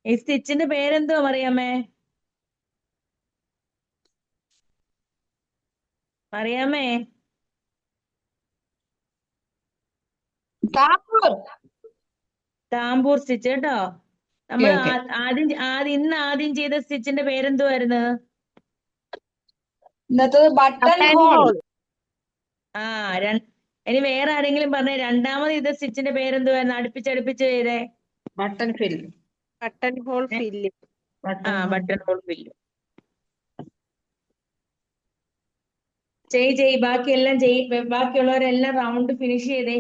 ഈ സ്റ്റിച്ചിന്റെ പേരെന്തോ മറിയാമ്മേ? മറിയാമ്മേ താക്കൂർ. താമ്പൂർ സ്റ്റിച്ച് കേട്ടോ. ഓക്കെ നമ്മൾ ഓക്കെ. ഇന്ന് ആദ്യം ചെയ്ത സ്റ്റിച്ചിന്റെ പേരെന്തുവായിരുന്നു? ഇന്നത്തത് ബട്ടൺ ബട്ടൺ ഹോൾ. ഹോൾ. ആ ഇനി വേറെ ആരെങ്കിലും പറഞ്ഞേ രണ്ടാമത് ചെയ്ത സ്റ്റിച്ചിന്റെ പേരെന്തുവായിരുന്നു? അടുപ്പിച്ചടുപ്പിച്ച് ചെയ്തേ. ബട്ടൺ ഫിൽ. ബട്ടൺ ഹോൾ ഏ? Fill. Button button hole fill. ചെയ് ബാക്കിയെല്ലാം ബാക്കിയുള്ളവരെല്ലാം റൗണ്ട് ഫിനിഷ് ചെയ്തേ.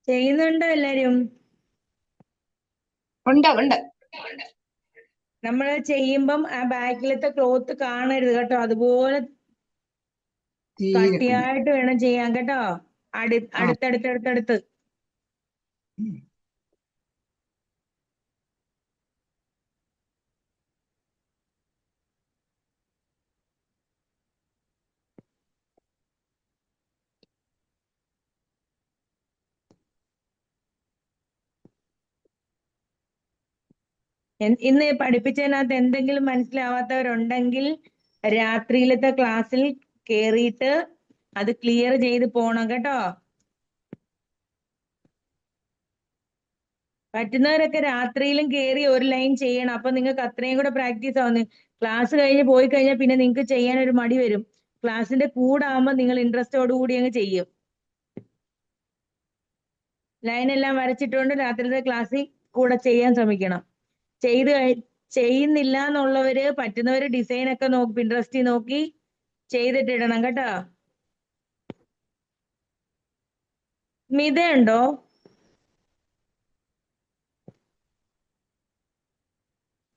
ചെയ്യുന്നുണ്ടോ എല്ലാരും? ഉണ്ട് ഉണ്ട്. നമ്മൾ ചെയ്യുമ്പം ആ ബാക്കിലത്തെ ക്ലോത്ത് കാണരുത് കേട്ടോ. അതുപോലെ തീരെ ഉണ്ട്. കട്ടിയായിട്ട് വേണം ചെയ്യാൻ കേട്ടോ. ആ. അടുത്തടുത്തടുത്തടുത്ത്. ഇന്ന് പഠിപ്പിച്ചതിനകത്ത് എന്തെങ്കിലും മനസ്സിലാവാത്തവരുണ്ടെങ്കിൽ രാത്രിയിലത്തെ ക്ലാസ്സിൽ കേറിയിട്ട് അത് ക്ലിയർ ചെയ്ത് പോണം കേട്ടോ. പറ്റുന്നവരൊക്കെ രാത്രിയിലും കയറി ഒരു ലൈൻ ചെയ്യണം. അപ്പൊ നിങ്ങൾക്ക് അത്രയും കൂടെ പ്രാക്ടീസ് ആവുന്നു. ക്ലാസ് കഴിഞ്ഞ് പോയി കഴിഞ്ഞാൽ പിന്നെ നിങ്ങൾക്ക് ചെയ്യാൻ ഒരു മടി വരും. ക്ലാസ്സിന്റെ കൂടെ ആവുമ്പോൾ നിങ്ങൾ ഇൻട്രസ്റ്റോടു കൂടി അങ്ങ് ചെയ്യും. ലൈൻ എല്ലാം വരച്ചിട്ടുകൊണ്ട് രാത്രിയിലത്തെ ക്ലാസ്സിൽ കൂടെ ചെയ്യാൻ ശ്രമിക്കണം. ചെയ്യുന്നില്ല എന്നുള്ളവര് പറ്റുന്നവര് ഡിസൈൻ ഒക്കെ നോക്കി പിൻട്രസ്റ്റിൽ നോക്കി ചെയ്തിട്ടിടണം കേട്ടോ. സ്മിത ഉണ്ടോ?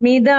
സ്മിത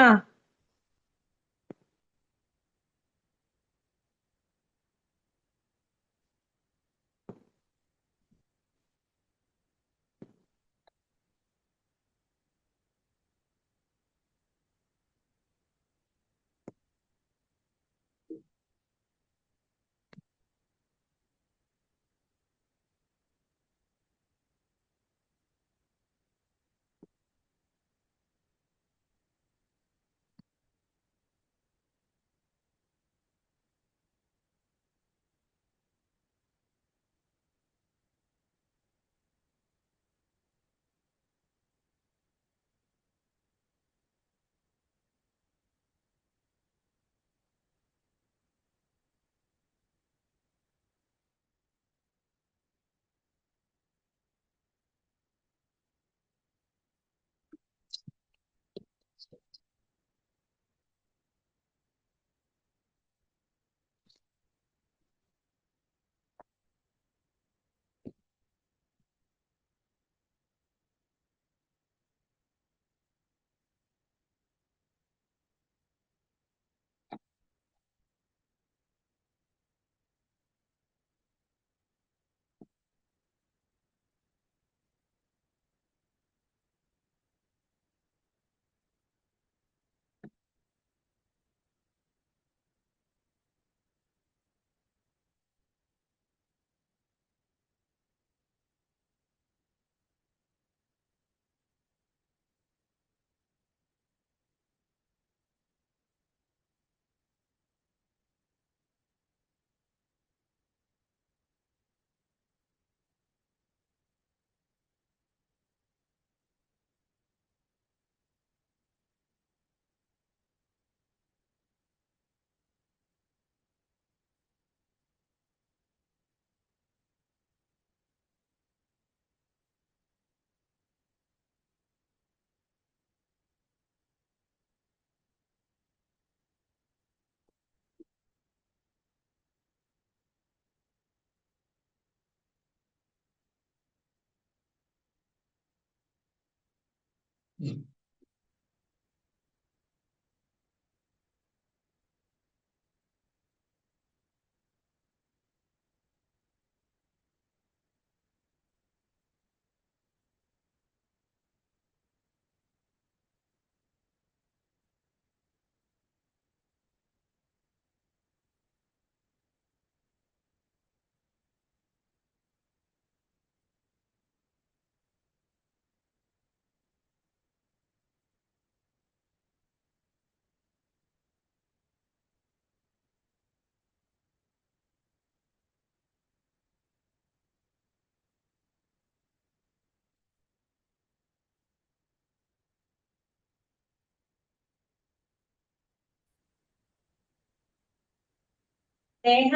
സ്നേഹ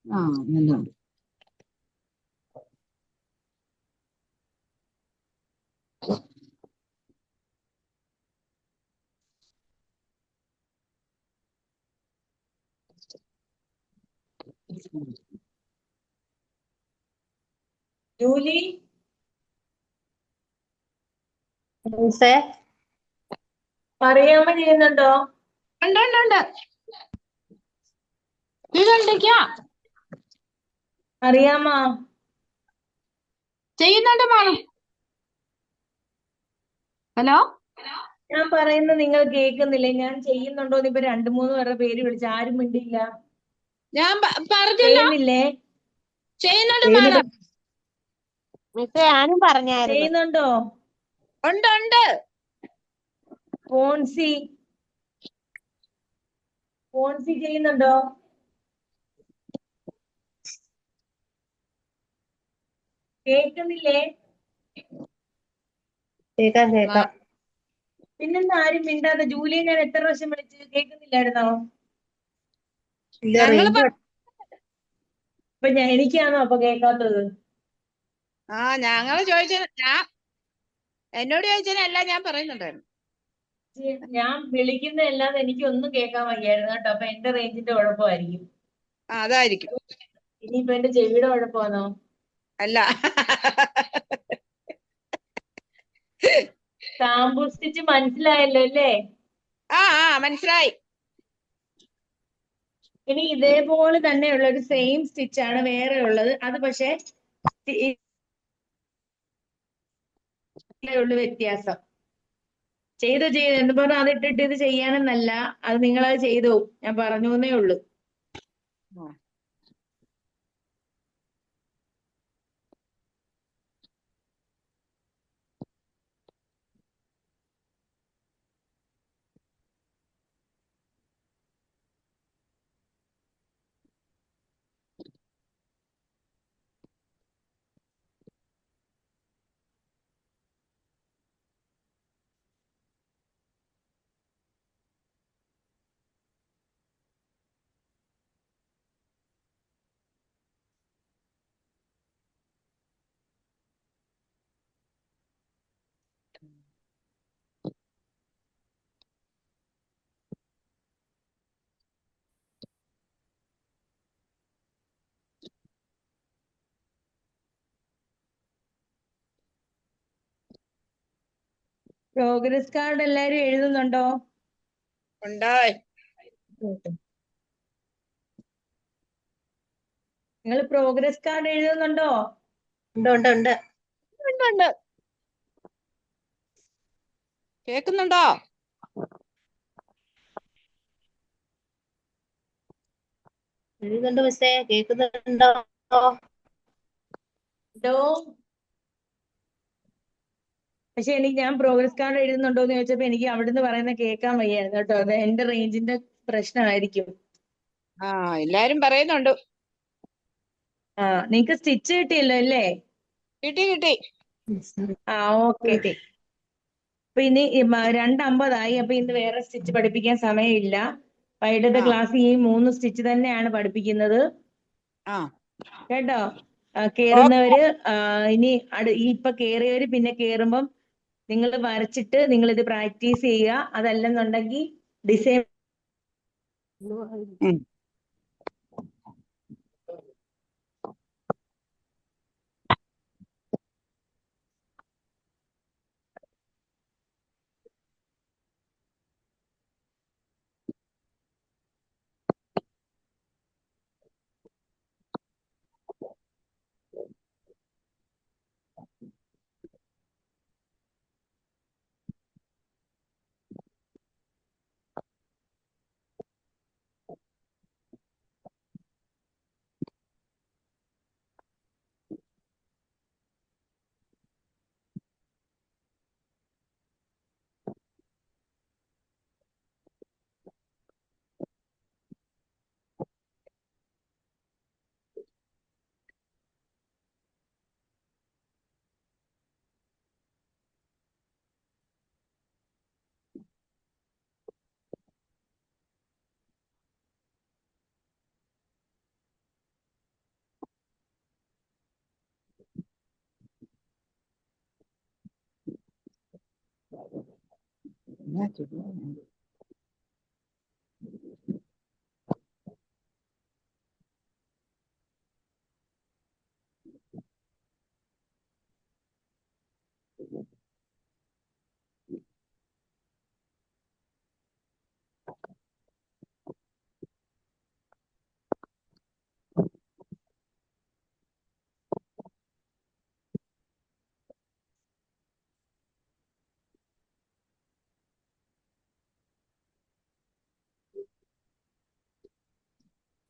നല്ലോണം. ജൂലി മിസ്സേ അറിയാമ ചെയ്യുന്നുണ്ടോ? ഉണ്ട് ഉണ്ട് ഉണ്ട് ചെയ്തോണ്ടിരിക്കാ അറിയാമോ? ചെയ്യുന്നുണ്ട് മാഡം. ഹലോ ഞാൻ പറയുന്നത് നിങ്ങൾ കേൾക്കുന്നില്ലേ? ഞാൻ ചെയ്യുന്നുണ്ടോന്ന് ഇപ്പൊ 2-3 പേരുടെ പേര് വിളിച്ച് ആരും മിണ്ടിയില്ല. ഞാൻ പറഞ്ഞല്ലോ ചെയ്യുന്നില്ലേ? ചെയ്യുന്നുണ്ട് മാഡം. മിസ്സേ ഞാനും പറഞ്ഞായിരുന്നു. ചെയ്യുന്നുണ്ടോ? ഉണ്ട് ഉണ്ട്. ഫോൺസി ചെയ്യുന്നുണ്ടോ? കേൾക്കുന്നില്ലേ? കേക്കാം. പിന്നെന്താ ആരും മിണ്ടാതെ? ജൂലിയെ ഞാൻ എത്ര പ്രാവശ്യം വിളിച്ച് കേൾക്കുന്നില്ലായിരുന്നോ? ഇല്ല, ഞങ്ങള് റേഞ്ച് അപ്പൊ എനിക്കാണോ അപ്പൊ കേൾക്കാത്തത്? ഞങ്ങള് എന്നോട് ചോദിച്ചതിനെല്ലാം ഞാൻ പറയുന്നുണ്ടായിരുന്നു. ഞാൻ വിളിക്കുന്നതല്ലാതെ എനിക്ക് ഒന്നും കേൾക്കാൻ വയ്യായിരുന്നു കേട്ടോ. അപ്പൊ എന്റെ റേഞ്ചിന്റെ കുഴപ്പമായിരിക്കും. അതായിരിക്കും. ഇനിയിപ്പോ എന്റെ ചെവിയുടെ കുഴപ്പമാണോ? അല്ല. സാമ്പൂർ സ്റ്റിച്ച് മനസ്സിലായല്ലോ അല്ലേ? മനസ്സിലായി. ഇനി ഇതേപോലെ തന്നെയുള്ള ഒരു സെയിം സ്റ്റിച്ച് ആണ് വേറെ ഉള്ളത്. അത് പക്ഷെ ഉള്ളു വ്യത്യാസം. ചെയ്തു എന്ന് പറഞ്ഞാൽ അത് ഇട്ടിട്ട് ഇത് ചെയ്യാനെന്നല്ല, അത് നിങ്ങളത് ചെയ്തു, ഞാൻ പറഞ്ഞു എന്നേ ഉള്ളൂ. പ്രോഗ്രസ് കാർഡ് എല്ലാരും എഴുതുന്നുണ്ടോ? ഉണ്ട്. നിങ്ങൾ പ്രോഗ്രസ് കാർഡ് എഴുതുന്നുണ്ടോ? ഉണ്ട്. ഉണ്ട്. കേക്കുന്നുണ്ടോ? എഴുതുന്നുണ്ട് മിസ്സേ, കേൾക്കുന്നുണ്ടോ? പക്ഷെ ഞാൻ പ്രോഗ്രസ് കാർഡ് എഴുതുന്നുണ്ടോ എന്ന് ചോദിച്ചപ്പോ എനിക്ക് അവിടുന്ന് പറയുന്ന കേൾക്കാൻ വയ്യായിരുന്നു കേട്ടോ. അത് എന്റെ റേഞ്ചിന്റെ പ്രശ്നമായിരിക്കും. എല്ലാരും പറയുന്നുണ്ട്. നിങ്ങക്ക് സ്റ്റിച്ച് കിട്ടിയല്ലോ അല്ലേ? കിട്ടി. ഓക്കെ. അപ്പൊ ഇനി 2:50 അപ്പൊ ഇന്ന് വേറെ സ്റ്റിച്ച് പഠിപ്പിക്കാൻ സമയമില്ല. വൈകിട്ടത്തെ ക്ലാസ് ഈ 3 സ്റ്റിച്ച് തന്നെയാണ് പഠിപ്പിക്കുന്നത് കേട്ടോ. കേറുന്നവര് ഇനി ഇപ്പൊ കേറിയവര് പിന്നെ കേറുമ്പം നിങ്ങൾ വരച്ചിട്ട് നിങ്ങൾ ഇത് പ്രാക്ടീസ് ചെയ്യുക. അതല്ലെന്നുണ്ടെങ്കിൽ ഡിസൈൻ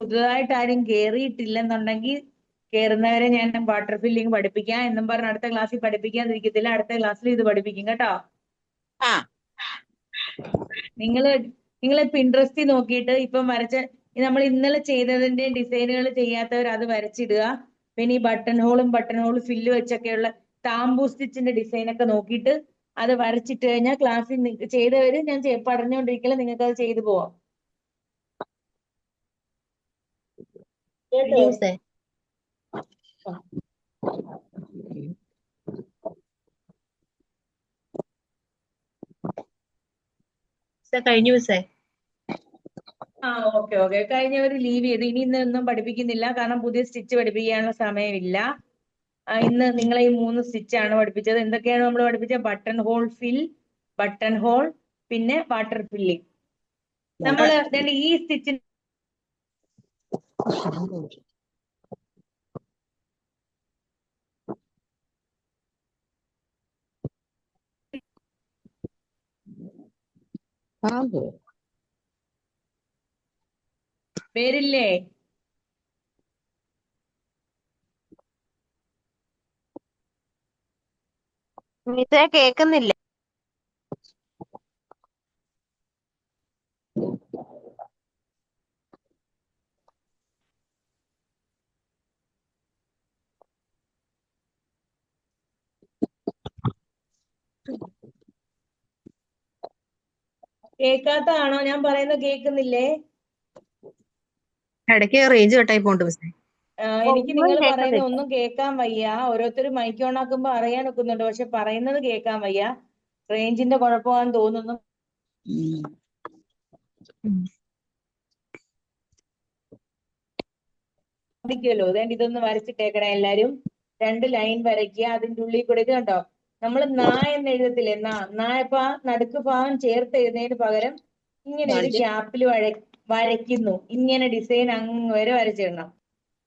പുതുതായിട്ട് ആരും കേറിയിട്ടില്ലെന്നുണ്ടെങ്കിൽ കയറുന്നവരെ ഞാൻ വാട്ടർ ഫില്ലിങ് പഠിപ്പിക്കാം എന്നും പറഞ്ഞ് അടുത്ത ക്ലാസ്സിൽ പഠിപ്പിക്കാതിരിക്കത്തില്ല. അടുത്ത ക്ലാസ്സിൽ ഇത് പഠിപ്പിക്കും കേട്ടോ. ആ നിങ്ങള് പിൻട്രസ്റ്റിൽ നോക്കിയിട്ട് ഇപ്പം വരച്ച നമ്മൾ ഇന്നലെ ചെയ്തതിന്റെ ഡിസൈനുകൾ ചെയ്യാത്തവർ അത് വരച്ചിടുക. പിന്നെ ഈ ബട്ടൺ ഹോൾ ഫില്ല് വെച്ചൊക്കെയുള്ള താമ്പൂ സ്റ്റിച്ചിന്റെ ഡിസൈൻ ഒക്കെ നോക്കിയിട്ട് അത് വരച്ചിട്ട് കഴിഞ്ഞാൽ ക്ലാസ്സിൽ ചെയ്തവര് ഞാൻ പറഞ്ഞുകൊണ്ടിരിക്കല നിങ്ങൾക്ക് അത് ചെയ്തു പോവാം കേട്ടോ. ന്യൂസേ കഴിഞ്ഞ ദിവസേ ഓക്കെ കഴിഞ്ഞവര് ലീവ് ചെയ്തു. ഇനി ഇന്നൊന്നും പഠിപ്പിക്കുന്നില്ല, കാരണം പുതിയ സ്റ്റിച്ച് പഠിപ്പിക്കാനുള്ള സമയമില്ല. ഇന്ന് നിങ്ങളെ ഈ 3 സ്റ്റിച്ചാണ് പഠിപ്പിച്ചത്. എന്തൊക്കെയാണ് നമ്മൾ പഠിപ്പിച്ചത്? ബട്ടൺ ഹോൾ ഫിൽ, ബട്ടൺ ഹോൾ, പിന്നെ വാട്ടർ ഫില്ലിംഗ്. നമ്മൾ ഈ സ്റ്റിച്ചിന് പേരില്ലേ? മിസ്സേ കേക്കുന്നില്ല. കേൾക്കാത്തതാണോ? ഞാൻ പറയുന്നത് കേൾക്കുന്നില്ലേ? ഇടയ്ക്ക് റേഞ്ച് കട്ടായി പോണ്ട് മിസ്സേ. എനിക്ക് ഒന്നും നിങ്ങൾ പറയുന്ന കേൾക്കുന്നില്ല. ഒന്നും കേൾക്കാൻ വയ്യ. ഓരോരുത്തർ മൈക്ക് ഓൺ ആക്കുമ്പോ അറിയാൻ ഒക്കുന്നുണ്ട്, പക്ഷെ പറയുന്നത് കേൾക്കാൻ വയ്യ. റേഞ്ചിന്റെ കുഴപ്പമാണെന്ന് തോന്നുന്നു. ല്ലോ അതുകൊണ്ട് ഇതൊന്ന് വരച്ചിട്ടേക്കണേ എല്ലാരും. 2 ലൈൻ വരയ്ക്കുക. അതിന്റെ ഉള്ളിൽ കൂടെ ഇത് കണ്ടോ, നമ്മൾ എന്ന് എഴുതത്തില്ലേ? നായപ്പ നടുക്ക് ഭാഗം ചേർത്ത് എഴുതുന്നതിന് പകരം ഇങ്ങനെ ഒരു ഗ്യാപ്പിൽ വരയ്ക്കുന്നു. ഇങ്ങനെ ഡിസൈൻ അങ്ങ് വരെ വരച്ചിടണം.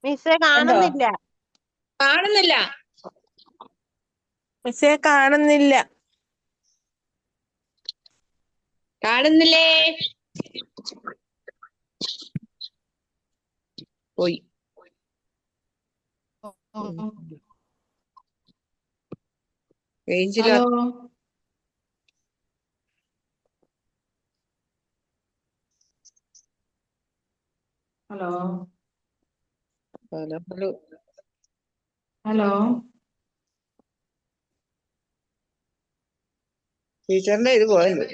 മിസ്സേ കണ്ടോ? കാണുന്നില്ല. കാണുന്നില്ല. മിസ്സേ കാണുന്നില്ല. കാണുന്നില്ലേ? പോയി. റേഞ്ചിലോ? ഹലോ ഹലോ ഹലോ ടീച്ചറിന്റെ ഇത് പോയല്ലോ.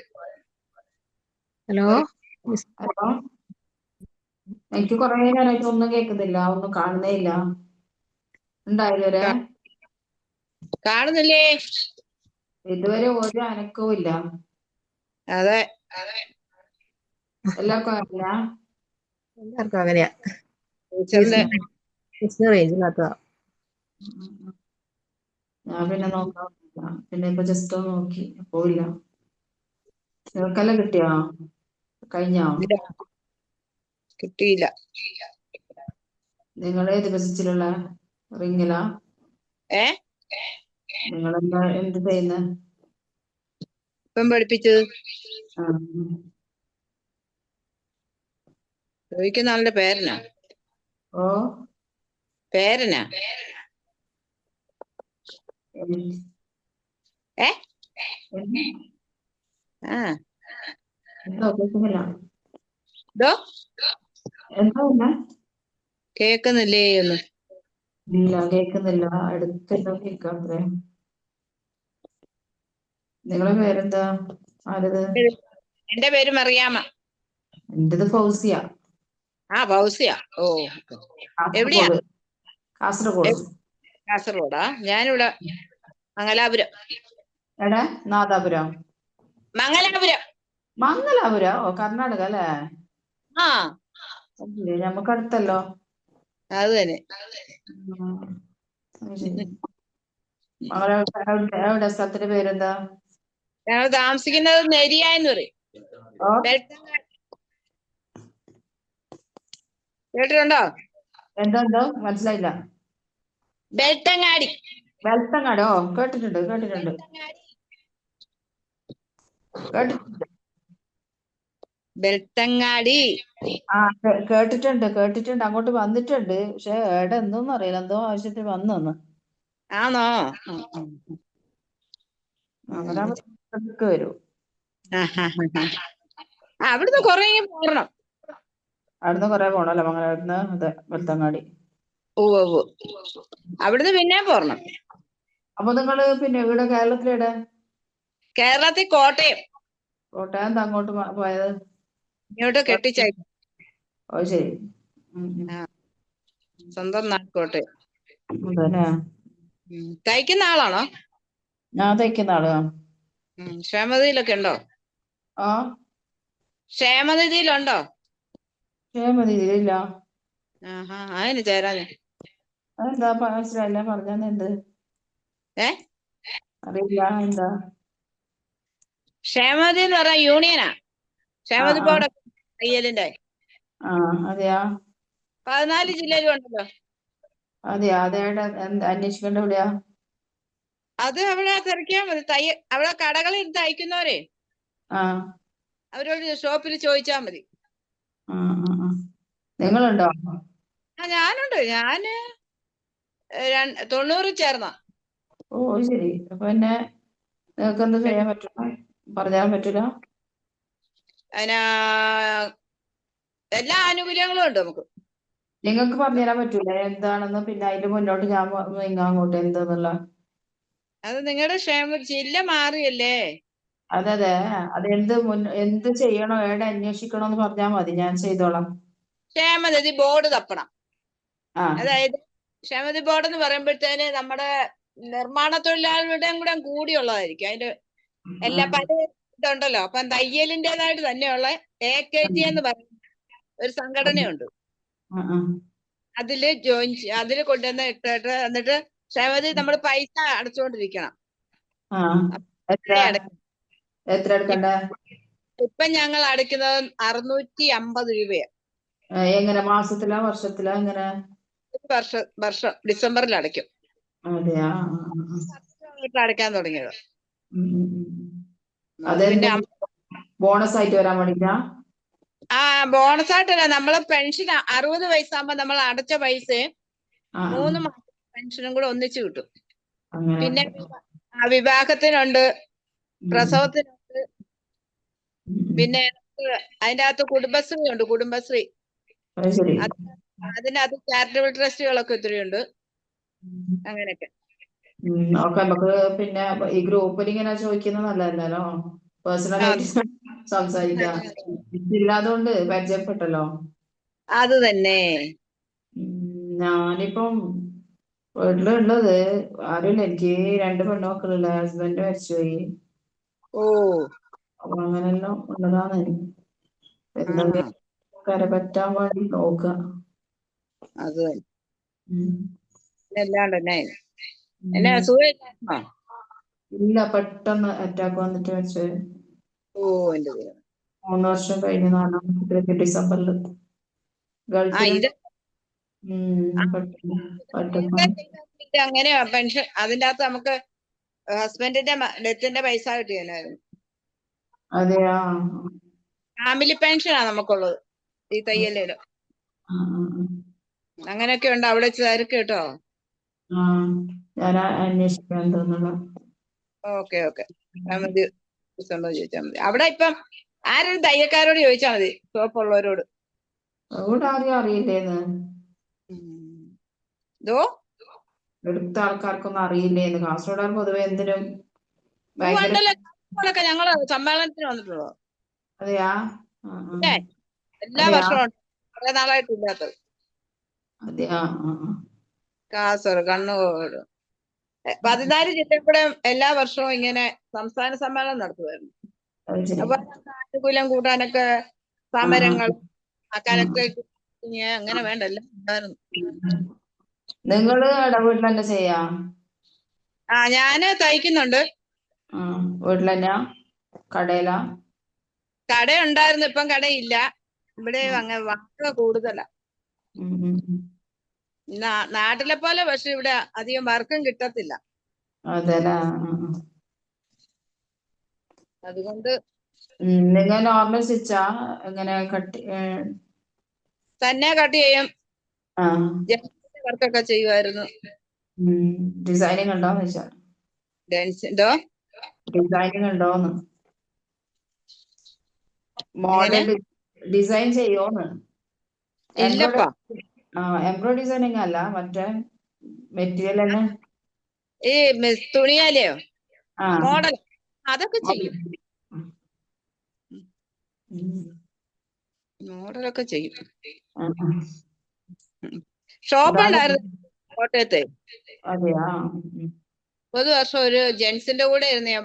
ഹലോ ഹലോ എനിക്ക് കുറെ നേരമായിട്ട് ഒന്നും കേൾക്കുന്നില്ല, ഒന്നും കാണുന്നേ ഇല്ല. ഉണ്ടായതുവരെ കാണുന്നില്ലേ? ഇതുവരെ ഒരു അനക്കവും ഇല്ല. അതെ. എല്ലാവർക്കും അറിയില്ല. എല്ലാവർക്കും അങ്ങനെയാ. ടീച്ചറിന്റെ മിസ്സിന് റേഞ്ച് ഇല്ലാത്തതാ. ഞാൻ പിന്നെ നോക്കാം, പിന്നെ ഇപ്പൊ ജസ്റ്റ് ഒന്ന് നോക്കി, പോയില്ല. നിങ്ങൾക്കെല്ലാം കിട്ടിയോ? കഴിഞ്ഞോ? കിട്ടിയില്ല. നിങ്ങൾ ഏത് ബസ്സിലുള്ള റിങ്ങിലാ? നിങ്ങളെന്താ എന്ത് ചെയ്യുന്ന? ഇപ്പം പഠിപ്പിച്ചത് ചോദിക്കുന്ന ആളുടെ പേരനാ. ഓ പേരനാ? എന്തോ കേൾക്കുന്നില്ല. ഇതോ എന്താ പിന്നെ? കേക്കുന്നില്ലേ ഒന്ന്? ഇല്ല, കേൾക്കുന്നില്ല. അടുത്തെല്ലാം കേൾക്കാത്രേ. നിങ്ങളെ പേരെന്താ? ആരത്? എന്റെ പേര് മറിയാമ്മ. എന്റേത് ഫൗസിയ. ഫൗസിയ. ഓ, എവിടെയാ? കാസർഗോഡ്. കാസർഗോഡാ? ഞാനിവിടെ മംഗലാപുരം. എടെ? നാദാപുരം. മംഗലാപുരം. ഓ, കർണാടക അല്ലേ? നമുക്ക് അടുത്തല്ലോ. അത് തന്നെ. എവിടെ സ്ഥലത്തിന്റെ പേരെന്താ? ഞങ്ങൾ താമസിക്കുന്നത് നെരിയ എന്ന് പറയും. കേട്ടിട്ടുണ്ടോ? എന്തോ മനസ്സിലായില്ല. ബെൽത്തങ്ങാടി. ബെൽത്തങ്ങാടി. ഓ, കേട്ടിട്ടുണ്ട്. ബെൽത്തങ്ങാടി. ആ കേട്ടിട്ടുണ്ട് അങ്ങോട്ട് വന്നിട്ടുണ്ട്. പക്ഷെ എവിടെ എന്തോന്നും അറിയില്ല, എന്തോ ആവശ്യത്തിന് വന്നു. ആണോ? അങ്ങനെ ആവുമ്പോ വരും. അവിടുന്ന് കൊറേ പോരണം. അവിടുന്ന് കുറെ പോണല്ലോ മംഗലാപുരത്തുനിന്ന്. അതെ, വെളുത്തങ്ങാടി. ഉവ്വ് അവിടുന്ന് പിന്നെ പോരണം. അപ്പൊ നിങ്ങള് പിന്നെ ഇവിടെ കേരളത്തിലെവിടെ? കേരളത്തിൽ കോട്ടയം. കോട്ടയം എന്താ അങ്ങോട്ട് പോയത്? ഇങ്ങോട്ട് കെട്ടിച്ചയക്കും. ഓ ശരി. സ്വന്തം നാട് കോട്ടയം. അതല്ലേ. തയ്ക്കുന്ന ആളാണോ? ഞാൻ തയ്ക്കുന്ന ആളാ. ക്ഷേമനിധിയിലൊക്കെ ഉണ്ടോ? ആ, ക്ഷേമനിധിയിലുണ്ടോ? ക്ഷേമനിധിയിലില്ല. അതിന് ചേരാതെ. അതെന്താ മനസ്സിലായില്ല, പറഞ്ഞെന്ത്? ഏ അറിയില്ല, എന്താ? ക്ഷേമനിധി എന്ന് പറഞ്ഞ യൂണിയനാ. ക്ഷേമനിധി ആ ബോർഡ് തയ്യലിന്റെ. ആ അതെയാ. 14 ജില്ലയിലും ഉണ്ടല്ലോ. അതെയാ, അതേടെ അന്വേഷിക്കേണ്ട എവിടെയാ? അത് അവിടെ തിരക്കിയാൽ മതി. അവിടെ കടകളിൽ തയ്ക്കുന്നവരെ ആ അവരോട് ഷോപ്പിൽ ചോദിച്ചാൽ മതി. ആ നിങ്ങളുണ്ടോ? ഞാനുണ്ട്. ഞാന് 90 ചേർന്ന. ഓ ശരി. അപ്പൊ പിന്നെ നിങ്ങൾക്ക് എന്താ ചെയ്യാൻ പറ്റില്ല, പറഞ്ഞാൻ പറ്റൂല? അതിനാ എല്ലാ ആനുകൂല്യങ്ങളും ഉണ്ട് നമുക്ക്. നിങ്ങൾക്ക് പറഞ്ഞുതരാൻ പറ്റൂല എന്താണെന്ന്? പിന്നെ അതിന്റെ മുന്നോട്ട് ഞാൻ നീങ്ങാൻ അങ്ങോട്ട് എന്തെന്നുള്ള. അത് നിങ്ങളുടെ ജില്ല മാറിയല്ലേ. അതെ, അതെന്ത് എന്ത് ചെയ്യണോ, എവിടെ അന്വേഷിക്കണോന്ന് പറഞ്ഞാൽ മതി, ഞാൻ ചെയ്തോളാം. ക്ഷേമനിധി ബോർഡ് തപ്പണം. ആ അതായത് ക്ഷേമനിധി ബോർഡ് എന്ന് പറയുമ്പോഴത്തേന് നമ്മുടെ നിർമ്മാണ തൊഴിലാളികളുടെയും കൂടെ കൂടിയുള്ളതായിരിക്കും. അതിന്റെ എല്ലാ പല ഇതുണ്ടല്ലോ. അപ്പം തയ്യലിൻ്റെതായിട്ട് തന്നെയുള്ള AKT എന്ന് പറയുന്ന ഒരു സംഘടനയുണ്ട്. അതില് അതില് കൊണ്ടുവന്ന് ഇട്ടിട്ട് എന്നിട്ട് ക്ഷേമനിധി നമ്മൾ പൈസ അടച്ചുകൊണ്ടിരിക്കണം. എത്ര എടുക്കണ്ട? ഇപ്പൊ ഞങ്ങൾ അടയ്ക്കുന്നത് 650 രൂപയാണ്. എങ്ങനെ, മാസത്തിലാ വർഷത്തിലാ എങ്ങനെ? വർഷം ഡിസംബറിൽ അടയ്ക്കും. അതെയാ. അടയ്ക്കാൻ തുടങ്ങിയത്. അതെന്താ ബോണസ് ആയിട്ട് വരാൻ വേണ്ടിട്ടാ? ബോണസ് ആയിട്ടല്ല, നമ്മള് പെൻഷൻ 60 വയസ്സാകുമ്പോ നമ്മൾ അടച്ച പൈസ 3 മാസം പെൻഷനും കൂടെ ഒന്നിച്ചു കിട്ടും. പിന്നെ വിവാഹത്തിനുണ്ട്, പ്രസവത്തിനുണ്ട്, പിന്നെ അതിന്റെ അകത്ത് കുടുംബശ്രീ ഉണ്ട്. കുടുംബശ്രീ അതിനകത്ത് ചാരിറ്റബിൾ ട്രസ്റ്റുകളൊക്കെ ഒത്തിരി ഉണ്ട്. അങ്ങനെയൊക്കെ. നമുക്ക് പിന്നെ ഈ ഗ്രൂപ്പിൽ ഇങ്ങനെ ചോദിക്കുന്നത് നല്ലതല്ലോ, പേഴ്സണലായിട്ട് സംസാരിക്കാം. ഇല്ലാതുകൊണ്ട് പരിചയപ്പെട്ടല്ലോ. അത് തന്നെ. ഞാനിപ്പം വീട്ടിലുള്ളത് ആരുമില്ല. എനിക്ക് 2 പെൺമക്കളുള്ള, ഹസ്ബൻഡ് മരിച്ചുപോയി. അപ്പൊ അങ്ങനെല്ലാം ഉള്ളതാണ്. എന്തെങ്കിലും കരപറ്റാൻ വേണ്ടി നോക്കുക. അത് അല്ലാണ്ട് എന്നെ അസുഖമില്ലായിരുന്നോ? ഇല്ല, പെട്ടെന്ന് അറ്റാക്ക് വന്നിട്ട് മരിച്ചത്. എന്റെ 3 വർഷം കഴിഞ്ഞ് 4 ഡിസംബറിൽ ഗൾഫിൽ. അങ്ങനെയാ പെൻഷൻ. അതിന്റെ അകത്ത് നമുക്ക് ഹസ്ബൻഡിന്റെ ഡെത്തിന്റെ പൈസ കിട്ടിയാലായിരുന്നു. അതെയാ. ഫാമിലി പെൻഷനാ നമുക്കുള്ളത് ഈ തയ്യലില്. അങ്ങനെയൊക്കെ ഉണ്ട്. അവിടെ തിരക്ക് കേട്ടോ. ഞാൻ അന്വേഷിക്കാൻ തോന്നുന്നു. ഓക്കെ ചോദിച്ചാൽ മതി. അവിടെ ഇപ്പം ആരും തയ്യക്കാരോട് ചോദിച്ചാൽ മതി, ഷോപ്പുള്ളവരോട്. അവിടെ ആരെയും അറിയില്ലേന്ന്, എടുത്ത ആൾക്കാർക്കൊന്നും അറിയില്ലേന്ന്. കാസർഗോഡ് പൊതുവെ എന്തിനും ഭയങ്കര. ഞങ്ങള് സമ്മേളനത്തിന് വന്നിട്ടുള്ളൂ. അതെയാ. എല്ലാ വർഷവും കുറെ നാളായിട്ടില്ലാത്തത്. അതെയാ. കാസർഗോഡ്, കണ്ണൂർ 14 ജില്ലയിൽ കൂടെ എല്ലാ വർഷവും ഇങ്ങനെ സംസ്ഥാന സമ്മേളനം നടത്തുമായിരുന്നു. അപ്പൊ ആനുകൂല്യം കൂട്ടാനൊക്കെ സമരങ്ങൾ, കലക്ടറേറ്റ് അങ്ങനെ വേണ്ട എല്ലാം ഉണ്ടായിരുന്നു. നിങ്ങള് വീട്ടിൽ തന്നെ ചെയ്യാ? ഞാന് തയ്ക്കുന്നുണ്ട്. വീട്ടിൽ കടയിലാ? കടയുണ്ടായിരുന്നു, ഇപ്പം കടയില്ല. ഇവിടെ വാടക കൂടുതലാ. നാട്ടിലെ പോലെ. പക്ഷെ ഇവിടെ അധികം വർക്കും കിട്ടത്തില്ല. അതെല്ലേ. അതുകൊണ്ട് നിങ്ങൾ നോർമൽ സ്റ്റിച്ചാ എങ്ങനെ തന്നെ കട്ട് ചെയ്യും. ആ വർക്കൊക്കെ ചെയ്യുമായിരുന്നു. ഡിസൈനിങ് ഉണ്ടോന്ന് ചോദിച്ചാ. എന്തോ ഡിസൈനിങ് ഉണ്ടോന്ന്, എങ്ങനെ? മോഡൽ ഡിസൈൻ ചെയ്യോന്ന്. ഇല്ലപ്പാ. എംബ്രോയിഡറി ഡിസൈനിങ് അല്ല, മറ്റേ മെറ്റീരിയൽ തന്നെ. ഈ തുണിയാലെയോ ആ മോഡൽ അതൊക്കെ ചെയ്യും. മോഡലൊക്കെ ചെയ്യും. ഷോപ്പ് ഉണ്ടായിരുന്നു കോട്ടയത്തെ. അതെയാ. ഒരു വർഷം ഒരു ജെൻസിന്റെ കൂടെ ആയിരുന്നു ഞാൻ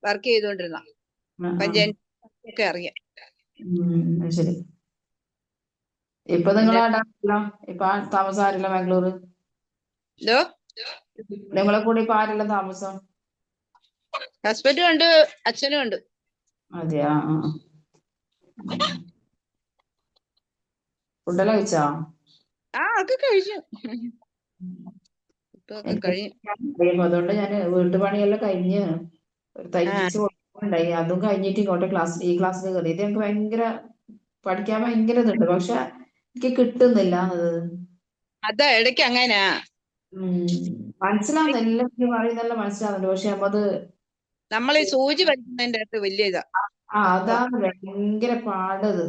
വർക്ക് ചെയ്തുകൊണ്ടിരുന്ന. അപ്പൊ ജെൻസ് ഒക്കെ അറിയാം. ശരി. ഇപ്പൊ നിങ്ങൾ ഇപ്പൊ താമസം ആരില്ല ബാംഗ്ലൂർ? എന്തോ നിങ്ങളെ കൂടെ ഇപ്പൊ ആരെല്ലാം താമസം? ഹസ്ബൻഡും ഉണ്ട്, അച്ഛനും ഉണ്ട്. അതെയാ. ഫുഡെല്ലാം കഴിച്ചാ? ഒക്കെ കഴിഞ്ഞു. ഇപ്പൊ ഒക്കെ കഴിഞ്ഞു. അതുകൊണ്ട് ഞാൻ വീട്ടുപണിയെല്ലാം കഴിഞ്ഞ് ഒരു തയ്ച്ച് കൊടുക്കുന്നുണ്ടായി. അതും കഴിഞ്ഞിട്ട് ഇങ്ങോട്ട് ഈ ക്ലാസ്സിൽ കയറി. ഇത് എനിക്ക് ഭയങ്കര പഠിക്കാൻ ഭയങ്കര ഇതുണ്ട്, പക്ഷെ എനിക്ക് കിട്ടുന്നില്ല എന്നത്. അതാ ഇടയ്ക്ക് അങ്ങനെയാ. മനസ്സിലാവുന്ന എല്ലാം പറയുന്നെല്ലാം മനസ്സിലാവുന്നുണ്ട്, പക്ഷെ നമ്മത് നമ്മൾ ഈ സൂചി പഠിക്കുന്നതിന്റെ അകത്ത് വലിയ ഇതാ. അതാണ് ഭയങ്കര പാടത്.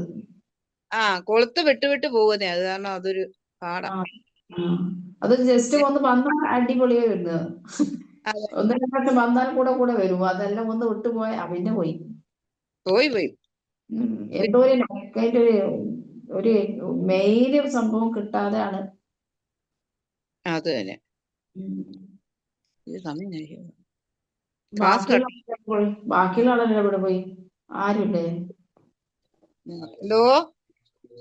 കൊളുത്ത് വിട്ട് പോകുന്നേ, അത് കാരണം അതൊരു പാടാ. അത് ജസ്റ്റ് ഒന്ന് വന്നാൽ അടിപൊളിയായി വരുന്നത്. ഒന്ന് രണ്ട് പ്രാവശ്യം വന്നാൽ കൂടെ വരും. അതെല്ലാം ഒന്ന് വിട്ടുപോയ പിന്നെ പോയി. എന്തോ അതിന്റെ ഒരു മെയിൻ സംഭവം കിട്ടാതെയാണ്. അത് തന്നെ. ബാക്കിയുള്ള ആളെല്ലാം എവിടെ പോയി? ആരുണ്ടേ?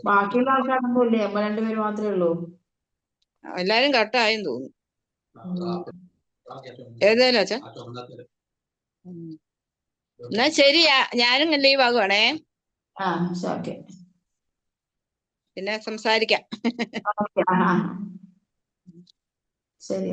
ബാക്കിയുള്ള ആൾക്കാരൊന്നും ഇല്ലേ? നമ്മ രണ്ടുപേര് മാത്രമേ ഉള്ളൂ. എല്ലാരും കട്ടായെന്ന് തോന്നുന്നു. ഏതായാലും അച്ഛാ എന്നാ ശരിയാ, ഞാനും ലീവ് ആകുവാണേ. ഓക്കെ. പിന്നെ സംസാരിക്കാം. ശരി.